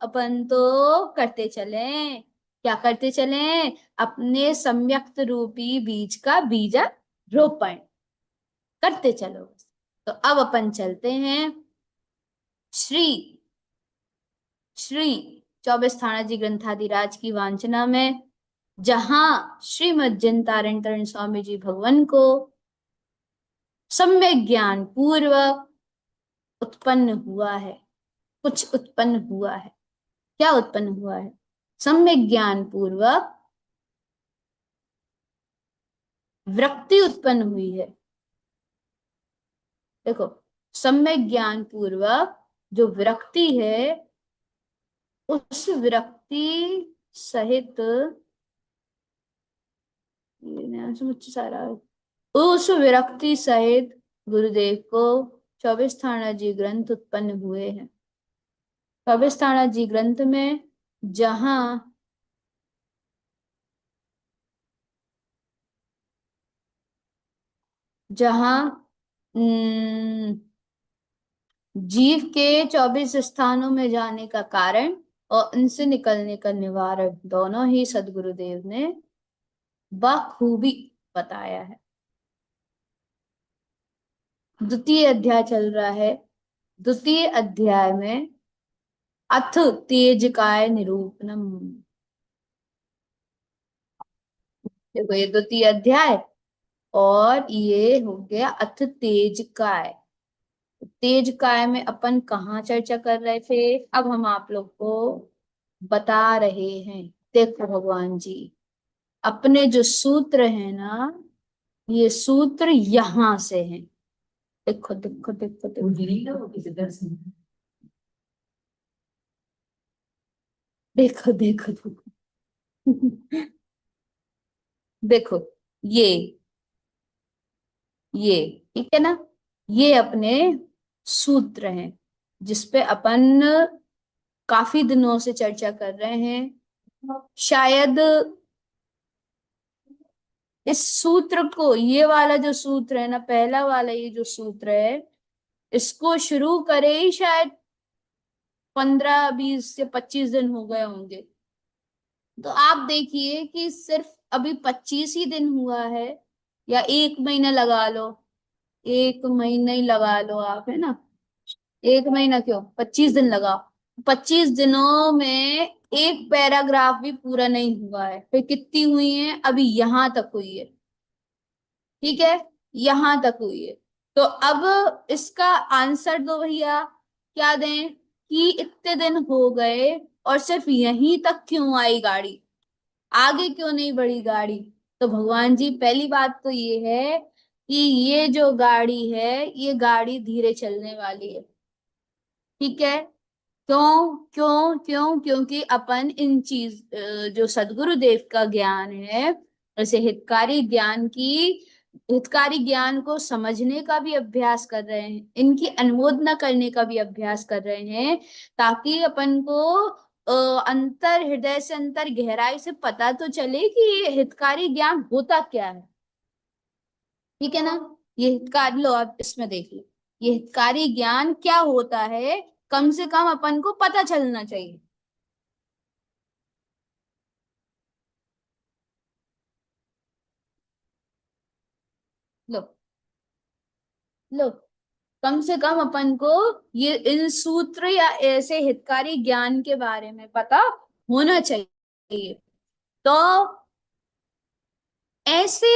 अपन तो करते चले। क्या करते चले, अपने सम्यक्त रूपी बीज का बीजा रोपण करते चलो। तो अब अपन चलते हैं श्री श्री 24 थानाजी ग्रंथादिराज की वांचना में, जहां श्रीमद जिनतारण तरण स्वामी जी भगवान को सम्यक ज्ञान पूर्वक उत्पन्न हुआ है, कुछ उत्पन्न हुआ है। क्या उत्पन्न हुआ है, सम्यक ज्ञान पूर्वक वृत्ति उत्पन्न हुई है। देखो, सम्यक ज्ञान पूर्वक जो विरक्ति है, उस विरक्ति सहित मुझे सारा, उस विरक्ति सहित गुरुदेव को 24 थाना जी ग्रंथ उत्पन्न हुए हैं। 24 थाना जी ग्रंथ में जहां जहां जीव के 24 स्थानों में जाने का कारण और उनसे निकलने का निवारण दोनों ही सदगुरुदेव ने बखूबी बताया है। द्वितीय अध्याय चल रहा है, द्वितीय अध्याय में अथ तेज काय निरूपणम। देखो ये द्वितीय अध्याय, और ये हो गया अथ तेज काय। तेज काय में अपन कहाँ चर्चा कर रहे थे, अब हम आप लोग को बता रहे हैं। देखो भगवान जी, अपने जो सूत्र है ना, ये सूत्र यहां से है। देखो देखो देखो देखो देखो देखो देखो देखो, ये ये ठीक है ना, ये अपने सूत्र हैं जिसपे अपन काफी दिनों से चर्चा कर रहे हैं। शायद इस सूत्र को, ये वाला जो सूत्र है ना, पहला वाला ये जो सूत्र है, इसको शुरू करे ही शायद 15 20 से 25 दिन हो गए होंगे। तो आप देखिए कि सिर्फ अभी 25 ही दिन हुआ है, या 1 महीना लगा लो, 1 महीना ही लगा लो आप, है ना, 1 महीना क्यों, 25 दिन लगाओ। 25 दिनों में एक पैराग्राफ भी पूरा नहीं हुआ है, फिर कितनी हुई है, अभी यहां तक हुई है, ठीक है, यहां तक हुई है। तो अब इसका आंसर दो भैया, क्या दें कि इतने दिन हो गए और सिर्फ यहीं तक क्यों आई गाड़ी, आगे क्यों नहीं बढ़ी गाड़ी। तो भगवान जी पहली बात तो ये है कि ये जो गाड़ी है ये गाड़ी धीरे चलने वाली है। ठीक है। क्यों क्यों क्यों? क्योंकि अपन इन जो सदगुरुदेव का ज्ञान है, जैसे हितकारी ज्ञान को समझने का भी अभ्यास कर रहे हैं, इनकी अनुमोदना करने का भी अभ्यास कर रहे हैं, ताकि अपन को अंतर हृदय से अंतर गहराई से पता तो चले कि ये हितकारी ज्ञान होता क्या है। ठीक है ना? ये हितकारी, लो आप इसमें देखिए, ये हितकारी ज्ञान क्या होता है, कम से कम अपन को पता चलना चाहिए। लो लो, कम से कम अपन को ये इन सूत्र या ऐसे हितकारी ज्ञान के बारे में पता होना चाहिए। तो ऐसे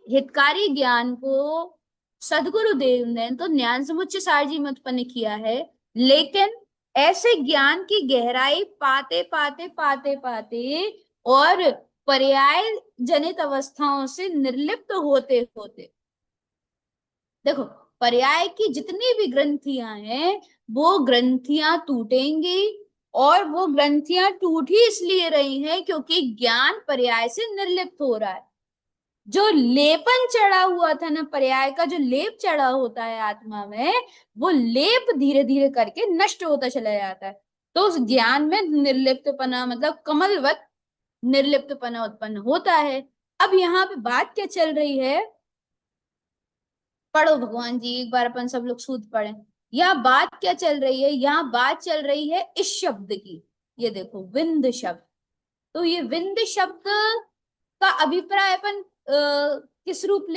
हितकारी ज्ञान को सदगुरुदेव ने तो ज्ञान समुच्चय सारजी में उत्पन्न किया है, लेकिन ऐसे ज्ञान की गहराई पाते पाते पाते पाते और पर्याय जनित अवस्थाओं से निर्लिप्त होते होते, देखो, पर्याय की जितनी भी ग्रंथियां हैं वो ग्रंथियां टूटेंगी, और वो ग्रंथियां टूट ही इसलिए रही हैं क्योंकि ज्ञान पर्याय से निर्लिप्त हो रहा है। जो लेपन चढ़ा हुआ था ना, पर्याय का जो लेप चढ़ा होता है आत्मा में, वो लेप धीरे धीरे करके नष्ट होता चला जाता है। तो उस ज्ञान में निर्लिप्तपना, मतलब कमलवत निर्लिप्तपना उत्पन्न होता है। अब यहाँ पे बात क्या चल रही है, पढ़ो भगवान जी एक बार, अपन सब लोग सूद पढ़े। यहाँ बात क्या चल रही है? यहाँ बात चल रही है इस शब्द की। ये देखो, विंद शब्द। तो ये विंद शब्द का अभिप्राय अपन किस रूप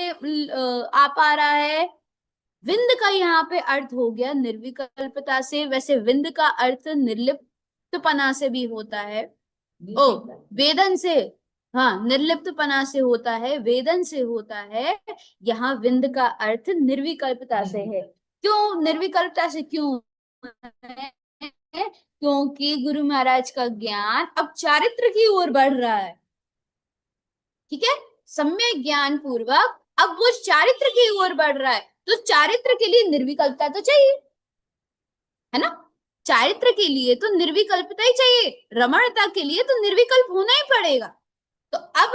आ पा रहा है? विंद का यहाँ पे अर्थ हो गया निर्विकल्पता से। वैसे विंद का अर्थ निर्लिप्तपना से भी होता है। ओ, वेदन से, हाँ, निर्लिप्तपना से होता है, वेदन से होता है। यहाँ विंद का अर्थ निर्विकल्पता से है। क्यों निर्विकल्पता से? क्यों है? क्योंकि गुरु महाराज का ज्ञान अब चारित्र की ओर बढ़ रहा है। ठीक है, सम्यक ज्ञान पूर्वक अब वो चारित्र की ओर बढ़ रहा है। तो चारित्र के लिए निर्विकल्पता तो चाहिए, है ना? चारित्र के लिए तो निर्विकल्पता ही चाहिए, रमणता के लिए तो निर्विकल्प होना ही पड़ेगा। तो अब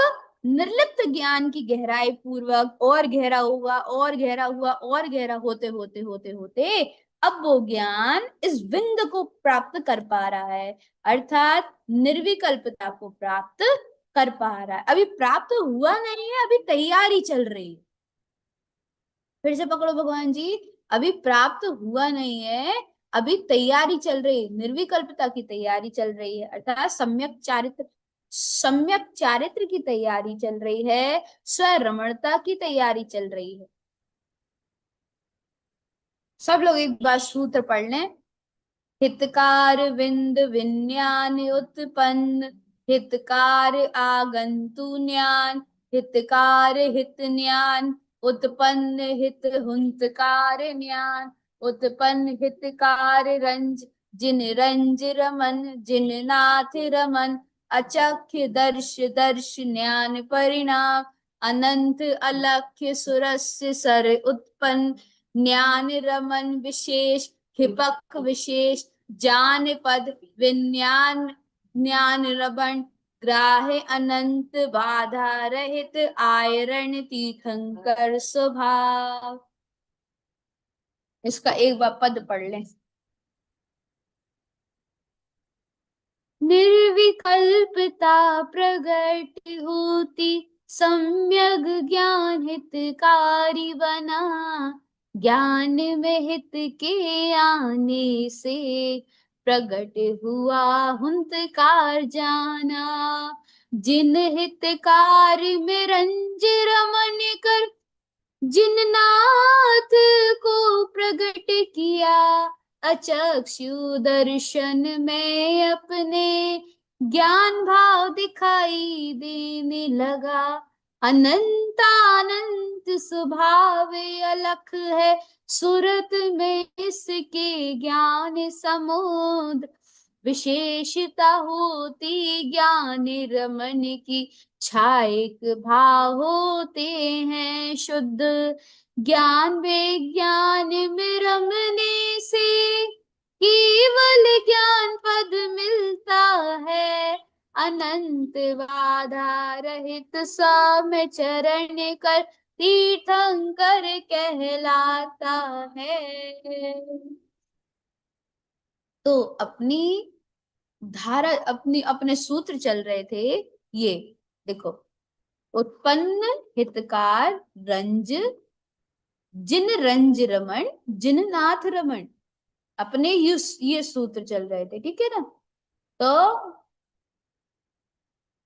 निर्लिप्त ज्ञान की गहराई पूर्वक और गहरा हुआ और गहरा हुआ और गहरा होते होते होते होते अब वो ज्ञान इस विंद को प्राप्त कर पा रहा है, अर्थात निर्विकल्पता को प्राप्त कर पा रहा है। अभी प्राप्त हुआ नहीं है, अभी तैयारी चल रही है। फिर से पकड़ो भगवान जी, अभी प्राप्त हुआ नहीं है, अभी तैयारी चल रही है, निर्विकल्पता की तैयारी चल रही है, अर्थात सम्यक चारित्र की तैयारी चल रही है, स्वरमणता की तैयारी चल रही है। सब लोग एक बार सूत्र पढ़ लें। हितकार विंद विज्ञान उत्पन्न, हितकार आगंतु ज्ञान, हितकार हित ज्ञान उत्पन्न, हित हुंतकार ज्ञान उत्पन्न, हितकार रंज जिन रंज रमन, जिन नाथ रमन, अचख्य दर्श दर्श ज्ञान परिणाम, अनंत अलख्य सुरस्य सर उत्पन्न, ज्ञान रमन विशेष हिपक विशेष, जान पद विज्ञान ज्ञान रबण, ग्राह्य अनंत बाधा रहित, आयरण तीर्थंकर स्वभाव। इसका एक बार पद पढ़ लें। निर्विकल्पता प्रगट होती, सम्यक ज्ञान हितकारी बना, ज्ञान में हित के आने से, प्रगट हुआ हुंकार जाना, जिन हितकार में रंज रमन कर, जिन नाथ को प्रकट किया, अचक्षु दर्शन में अपने, ज्ञान भाव दिखाई देने लगा, अनंतानंत स्वभाव अलख है, सूरत में इसके ज्ञान समुद्र, विशेषता होती ज्ञान रमन की, छायक भाव होते हैं शुद्ध। ज्ञान विज्ञान में रमने से केवल ज्ञान पद मिलता है। अनंत बाधा रहित सौम्य चरण कर तीर्थंकर कहलाता है। तो अपनी धारा, अपनी अपने सूत्र चल रहे थे ये, देखो, उत्पन्न हितकार रंज, जिन रंज रमन, जिन नाथ रमन, अपने ये सूत्र चल रहे थे, ठीक है ना। तो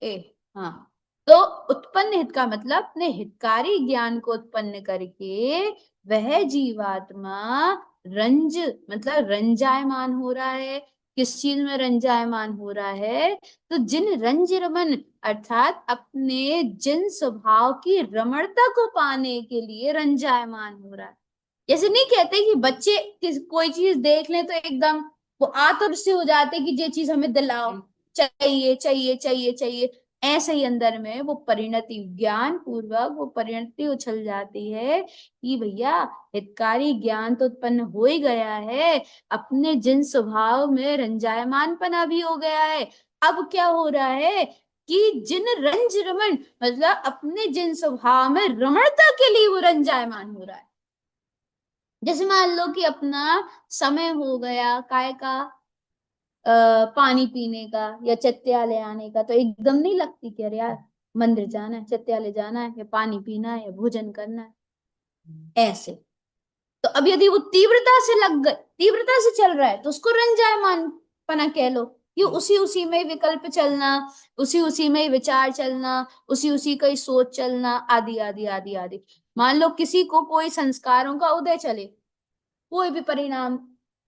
ए हाँ, तो उत्पन्न हित का मतलब अपने हितकारी ज्ञान को उत्पन्न करके वह जीवात्मा रंज, मतलब रंजायमान हो रहा है। किस चीज में रंजायमान हो रहा है? तो जिन रंज रमन, अर्थात अपने जिन स्वभाव की रमणता को पाने के लिए रंजायमान हो रहा है। जैसे नहीं कहते कि बच्चे कोई चीज देख लें तो एकदम वो आतुर से हो जाते कि ये चीज हमें दिलाओ, चाहिए चाहिए चाहिए चाहिए। ऐसे ही अंदर में वो परिणति, ज्ञान पूर्वक वो परिणति उछल जाती है कि भैया हितकारी ज्ञान तो उत्पन्न हो ही गया है, अपने जिन स्वभाव में रंजायमानपना भी हो गया है। अब क्या हो रहा है कि जिन रंज रमन, मतलब अपने जिन स्वभाव में रमणता के लिए वो रंजायमान हो रहा है। जैसे मान लो कि अपना समय हो गया काय का, पानी पीने का या चत्यालय आने का, तो एकदम नहीं लगती कि अरे यार मंदिर जाना है, चत्यालय जाना है, या पानी पीना है, या भोजन करना है, ऐसे। तो अब यदि वो तीव्रता से लग गई, तीव्रता से चल रहा है, तो उसको रंजायमान पना कह लो। कि उसी उसी में विकल्प चलना, उसी उसी में विचार चलना, उसी उसी का ही सोच चलना, आदि आदि आदि आदि। मान लो किसी को कोई संस्कारों का उदय चले, कोई भी परिणाम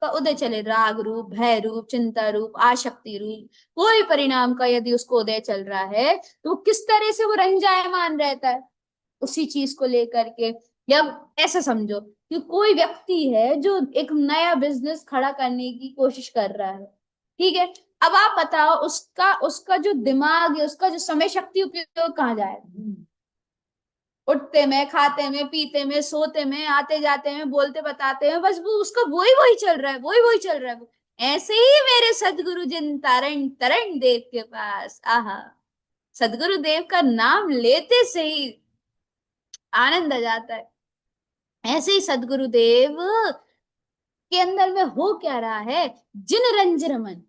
का उदय चले, राग रूप, भय रूप, चिंता रूप, आशक्ति रूप, कोई परिणाम का यदि उसको उदय चल रहा है, तो वो किस तरह से वो रंजायमान रहता है उसी चीज को लेकर के। या ऐसा समझो कि कोई व्यक्ति है जो एक नया बिजनेस खड़ा करने की कोशिश कर रहा है, ठीक है। अब आप बताओ उसका उसका जो दिमाग है, उसका जो समय शक्ति उपयोग कहाँ जाएगा? उठते में, खाते में, पीते में, सोते में, आते जाते में, बोलते बताते में, बस वो उसका वही वही चल रहा है, वही वही चल रहा है। ऐसे ही मेरे सदगुरु जिन तरण तरण देव के पास, आहा, सदगुरु देव का नाम लेते से ही आनंद आ जाता है। ऐसे ही सदगुरु देव के अंदर में हो क्या रहा है? जिन रंज रमन,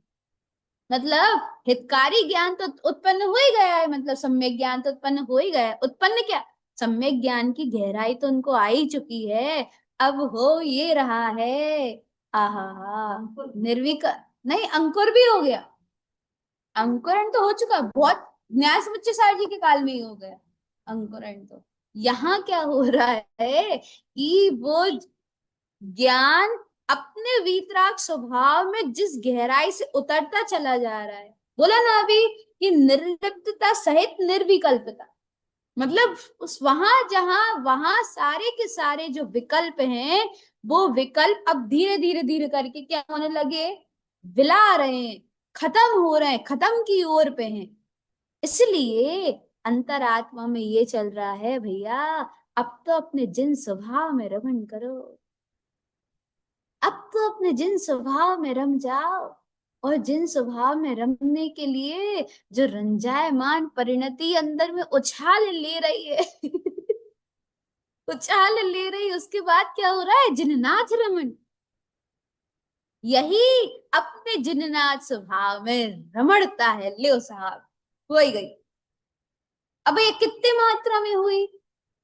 मतलब हितकारी ज्ञान तो उत्पन्न हो ही गया है, मतलब सम्यक ज्ञान तो उत्पन्न हो ही गया है। उत्पन्न क्या, सम्यक ज्ञान की गहराई तो उनको आ ही चुकी है। अब हो ये रहा है, आहा, निर्विकार, नहीं अंकुर भी हो गया। अंकुरण तो हो चुका बहुत, न्याय समुच्चय जी के काल में ही हो गया अंकुरण। तो यहाँ क्या हो रहा है कि वो ज्ञान अपने वीतराग स्वभाव में जिस गहराई से उतरता चला जा रहा है, बोला ना अभी कि निर्लिप्तता सहित निर्विकल्पता, मतलब उस वहां जहां वहां सारे के सारे जो विकल्प हैं, वो विकल्प अब धीरे धीरे धीरे करके क्या होने लगे, विला रहे हैं, खत्म हो रहे हैं, खत्म की ओर पे हैं। इसलिए अंतरात्मा में ये चल रहा है भैया, अब तो अपने जिन स्वभाव में रमण करो, अब तो अपने जिन स्वभाव में रम जाओ। और जिन स्वभाव में रमने के लिए जो रंजायमान परिणति अंदर में उछाल ले रही है उछाल ले रही, उसके बाद क्या हो रहा है, जिननाथ रमन, यही अपने जिननाथ स्वभाव में रमणता है। ले साहब, हो ही गई। अब ये कितने मात्रा में हुई,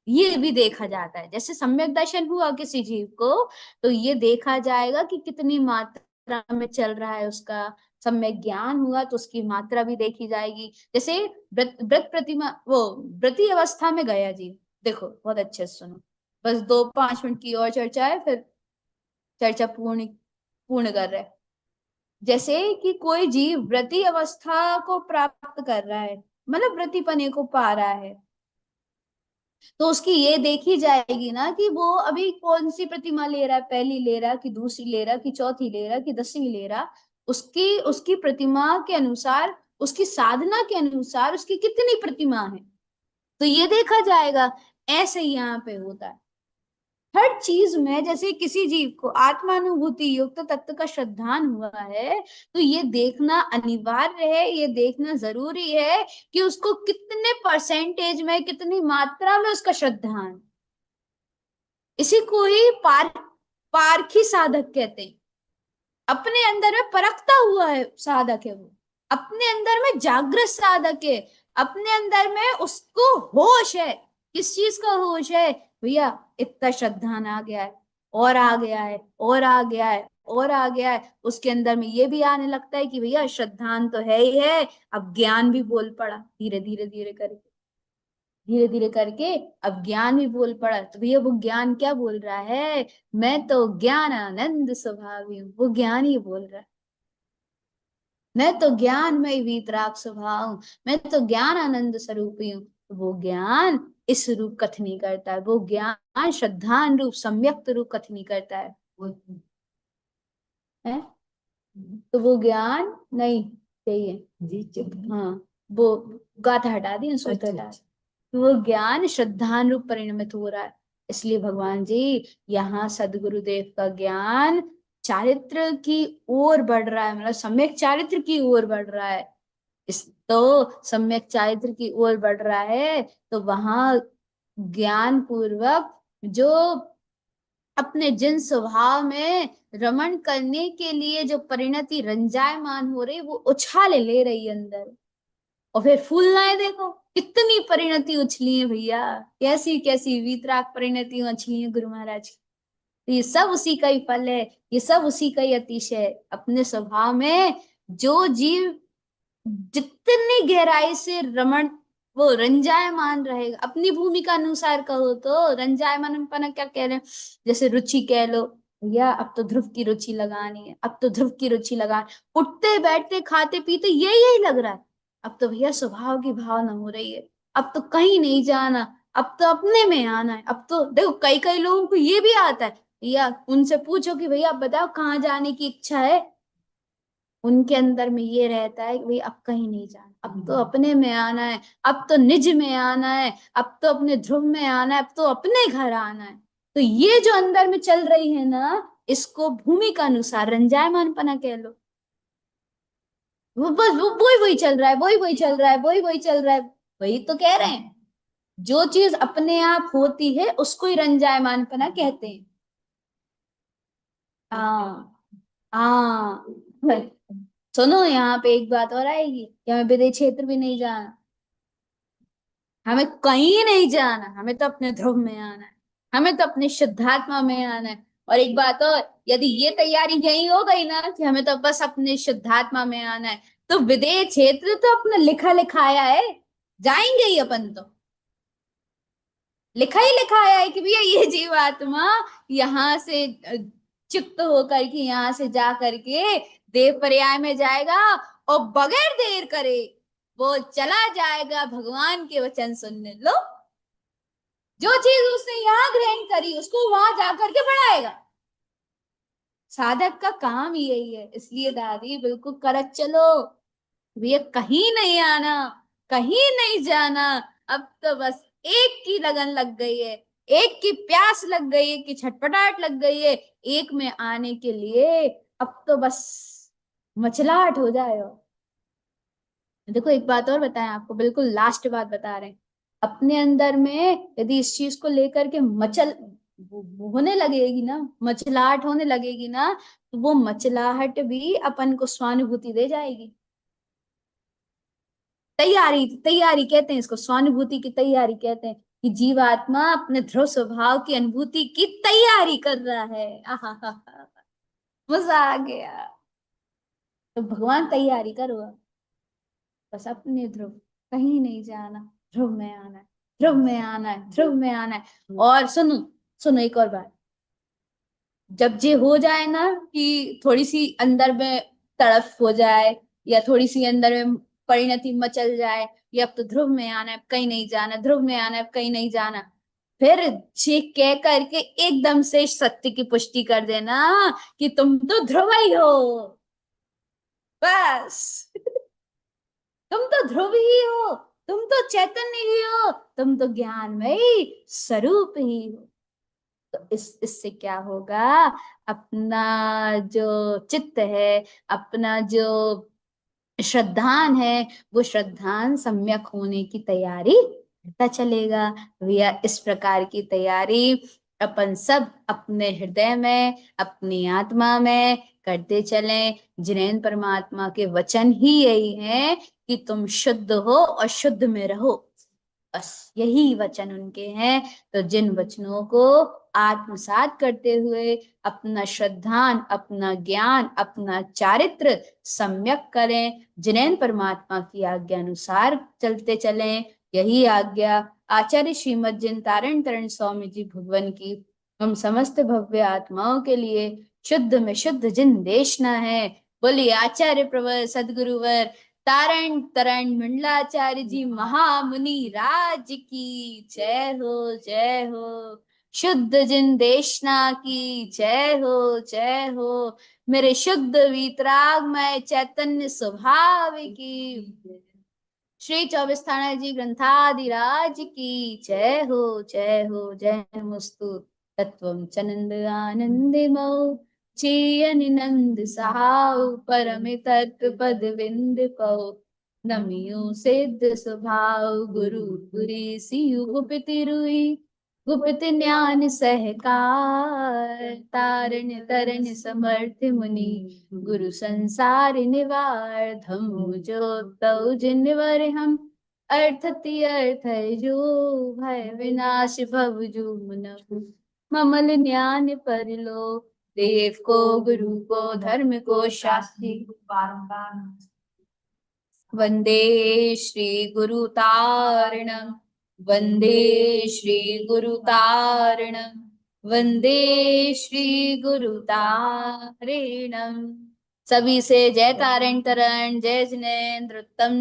ये भी देखा जाता है। जैसे सम्यक दर्शन हुआ किसी जीव को, तो ये देखा जाएगा कि कितनी मात्रा में चल रहा है उसका। सम्यक ज्ञान हुआ तो उसकी मात्रा भी देखी जाएगी। जैसे व्रत व्रत प्रतिमा, वो व्रती अवस्था में गया जी, देखो बहुत अच्छे से सुनो, बस 2-5 मिनट की और चर्चा है, फिर चर्चा पूर्ण पूर्ण कर रहे हैं। जैसे कि कोई जीव व्रती अवस्था को प्राप्त कर रहा है, मतलब व्रतीपने को पा रहा है, तो उसकी ये देखी जाएगी ना कि वो अभी कौन सी प्रतिमा ले रहा है, पहली ले रहा कि दूसरी ले रहा कि चौथी ले रहा कि 10वीं ले रहा। उसकी उसकी प्रतिमा के अनुसार, उसकी साधना के अनुसार उसकी कितनी प्रतिमा है, तो ये देखा जाएगा। ऐसे ही यहाँ पे होता है हर चीज में। जैसे किसी जीव को आत्मानुभूति युक्त तत्व का श्रद्धान हुआ है, तो ये देखना अनिवार्य है, ये देखना जरूरी है कि उसको कितने परसेंटेज में, कितनी मात्रा में उसका श्रद्धान। इसी को ही पारखी साधक कहते हैं। अपने अंदर में परखता हुआ है साधक है वो, अपने अंदर में जागृत साधक है, अपने अंदर में उसको होश है। किस चीज का होश है? भैया इतना श्रद्धान आ गया है, और आ गया है, और आ गया है, और आ गया है। उसके अंदर में ये भी आने लगता है कि भैया श्रद्धान तो है ही है, अब ज्ञान भी बोल पड़ा, धीरे धीरे धीरे करके, धीरे धीरे करके अब ज्ञान भी बोल पड़ा। तो भैया वो ज्ञान क्या बोल रहा है? मैं तो ज्ञान आनंद स्वभावी हूँ, वो ज्ञान ही बोल रहा है। मैं तो ज्ञान में वीतराग स्वभाव हूँ, मैं तो ज्ञान आनंद स्वरूपी हूँ। वो ज्ञान इस रूप कथनी नहीं करता है, वो ज्ञान श्रद्धान रूप सम्यक्त रूप कथनी नहीं करता है, है? तो वो ज्ञान नहीं चाहिए जी, चुप। हाँ, वो गाथा हटा दी, सूत्र हटा दी। तो वो ज्ञान श्रद्धान रूप परिणमित हो रहा है। इसलिए भगवान जी यहाँ सदगुरुदेव का ज्ञान चारित्र की ओर बढ़ रहा है, मतलब सम्यक चारित्र की ओर बढ़ रहा है। इस तो सम्यक चारित्र की ओर बढ़ रहा है, तो वहां ज्ञान पूर्वक जो अपने जिन स्वभाव में रमण करने के लिए जो परिणति रंजायमान हो रही, वो उछाले ले रही है अंदर। और फिर फूलना देखो कितनी परिणति उछली है भैया, कैसी कैसी वीतराग परिणति उछली है गुरु महाराज की। तो ये सब उसी का ही फल है, ये सब उसी का ही अतिशय है। अपने स्वभाव में जो जीव जितनी गहराई से रमण, वो रंजायमान रहेगा अपनी भूमिका अनुसार। कहो तो रंजायमान पना क्या कह रहे हैं? जैसे रुचि कह लो भैया, अब तो ध्रुव की रुचि लगानी है, अब तो ध्रुव की रुचि लगा, उठते बैठते खाते पीते यही यही लग रहा है। अब तो भैया स्वभाव की भावना हो रही है, अब तो कहीं नहीं जाना, अब तो अपने में आना है। अब तो देखो कई कई लोगों को ये भी आता है भैया, उनसे पूछो कि भैया बताओ कहाँ जाने की इच्छा है, उनके अंदर में ये रहता है कि भाई अब कहीं नहीं जाना, अब तो अपने में आना है, अब तो निज में आना है, अब तो अपने ध्रुव में आना है, अब तो अपने घर आना है। तो ये जो अंदर में चल रही है ना, इसको भूमि का अनुसार रंजायमानपना कह लो। वो बस वो वही वही चल रहा है, वही वही चल रहा है, वही वही चल रहा है। वही तो कह रहे हैं, जो चीज अपने आप होती है उसको ही रंजायमानपना कहते हैं। हाँ हाँ। सुनो यहाँ पे एक बात और आएगी कि हमें विदेश क्षेत्र भी नहीं जाना, हमें कहीं नहीं जाना, हमें तो अपने ध्रुव में आना है, हमें तो अपने शुद्धात्मा में आना है। और एक बात और, यदि ये तैयारी यही हो गई ना कि हमें तो बस अपने शुद्धात्मा में आना है, तो विदेश क्षेत्र तो अपना लिखा लिखाया है, जाएंगे ही अपन तो। लिखा ही लिखाया है कि भैया ये जीवात्मा यहाँ से चित्त होकर के यहाँ से जा करके देव पर्याय में जाएगा, और बगैर देर करे वो चला जाएगा भगवान के वचन सुनने। लो, जो चीज उसने यहाँ ग्रहण करी उसको वहां जाकर के बढ़ाएगा। साधक का काम ही यही है। इसलिए दादी बिल्कुल करत चलो भैया, कहीं नहीं आना, कहीं नहीं जाना। अब तो बस एक की लगन लग गई है, एक की प्यास लग गई है, कि छटपटाहट लग गई है एक में आने के लिए। अब तो बस मचलाहट हो जाए। और देखो एक बात और बताएं आपको, बिल्कुल लास्ट बात बता रहे हैं। अपने अंदर में यदि इस चीज को लेकर के मचल वो होने लगेगी ना, मचलाहट होने लगेगी ना, तो वो मचलाहट भी अपन को स्वानुभूति दे जाएगी। तैयारी, तैयारी कहते हैं इसको, स्वानुभूति की तैयारी कहते हैं, कि जीवात्मा अपने ध्रुव स्वभाव की अनुभूति की तैयारी कर रहा है। आहा, मजा आ गया। तो भगवान तैयारी करो, बस अपने ध्रुव, कहीं नहीं जाना, ध्रुव में आना है, ध्रुव में आना है, ध्रुव में आना है। और सुनो, सुनो एक और बात, जब ये हो जाए ना कि थोड़ी सी अंदर में तड़फ हो जाए, या थोड़ी सी अंदर में परिणति मचल जाए, या अब तो ध्रुव में आना है, अब कहीं नहीं जाना, ध्रुव में आना है, अब कहीं नहीं जाना, फिर ये कह करके एकदम से सत्य की पुष्टि कर देना कि तुम तो ध्रुव ही हो। बस तुम तो ध्रुव ही हो, तुम तो चैतन्य ही हो, तुम तो ज्ञानमयी स्वरूप ही हो। तो इससे क्या होगा, अपना जो चित्त है, अपना जो श्रद्धान है, वो श्रद्धान सम्यक होने की तैयारी करता चलेगा। भैया इस प्रकार की तैयारी अपन सब अपने हृदय में, अपनी आत्मा में करते चलें। जिनेन्द्र परमात्मा के वचन ही यही हैं कि तुम शुद्ध हो और शुद्ध में रहो, बस यही वचन उनके हैं। तो जिन वचनों को आत्मसात करते हुए अपना श्रद्धान, अपना ज्ञान, अपना चारित्र सम्यक करें, जिनेन्द्र परमात्मा की आज्ञा अनुसार चलते चलें, यही आज्ञा आचार्य श्रीमद जिन तारण तरण स्वामी जी भगवान की हम समस्त भव्य आत्माओं के लिए शुद्ध में शुद्ध जिन देशना है। बोलिए आचार्य प्रवर सदगुरुवर तारण तरण मंडलाचार्य जी महामुनि राज की जय हो, जय हो। शुद्ध जिन देशना की जय हो, जय हो। मेरे शुद्ध वीतरागमय चैतन्य स्वभाव की श्री 24 थाना जी ग्रंथादिराज की जय हो, जय हो। जय नमस्तु तत्वं चनंद आनंदमौ चेयनिनंद सहाउ परमि तत्व पद विंद पौ नमियो सिद्ध स्वभाव गुरु गुरी सियु गुप्ति रुई गुप्त ज्ञान सहकार तारण तरण समर्थ मुनि गुरु संसार निवार धम्म जो तौ जिनवर हम अर्थति अर्थ जो भय विनाश भव जो मन ममल ज्ञान परलो देव को गुरु को धर्म को शास्त्री बारंबार वंदे श्री गुरु तारणम, वंदे श्री गुरु तारणम, वंदे श्री गुरु तारणम। सभी से जय तारण तरण, जय जिनेन्द्र उत्तम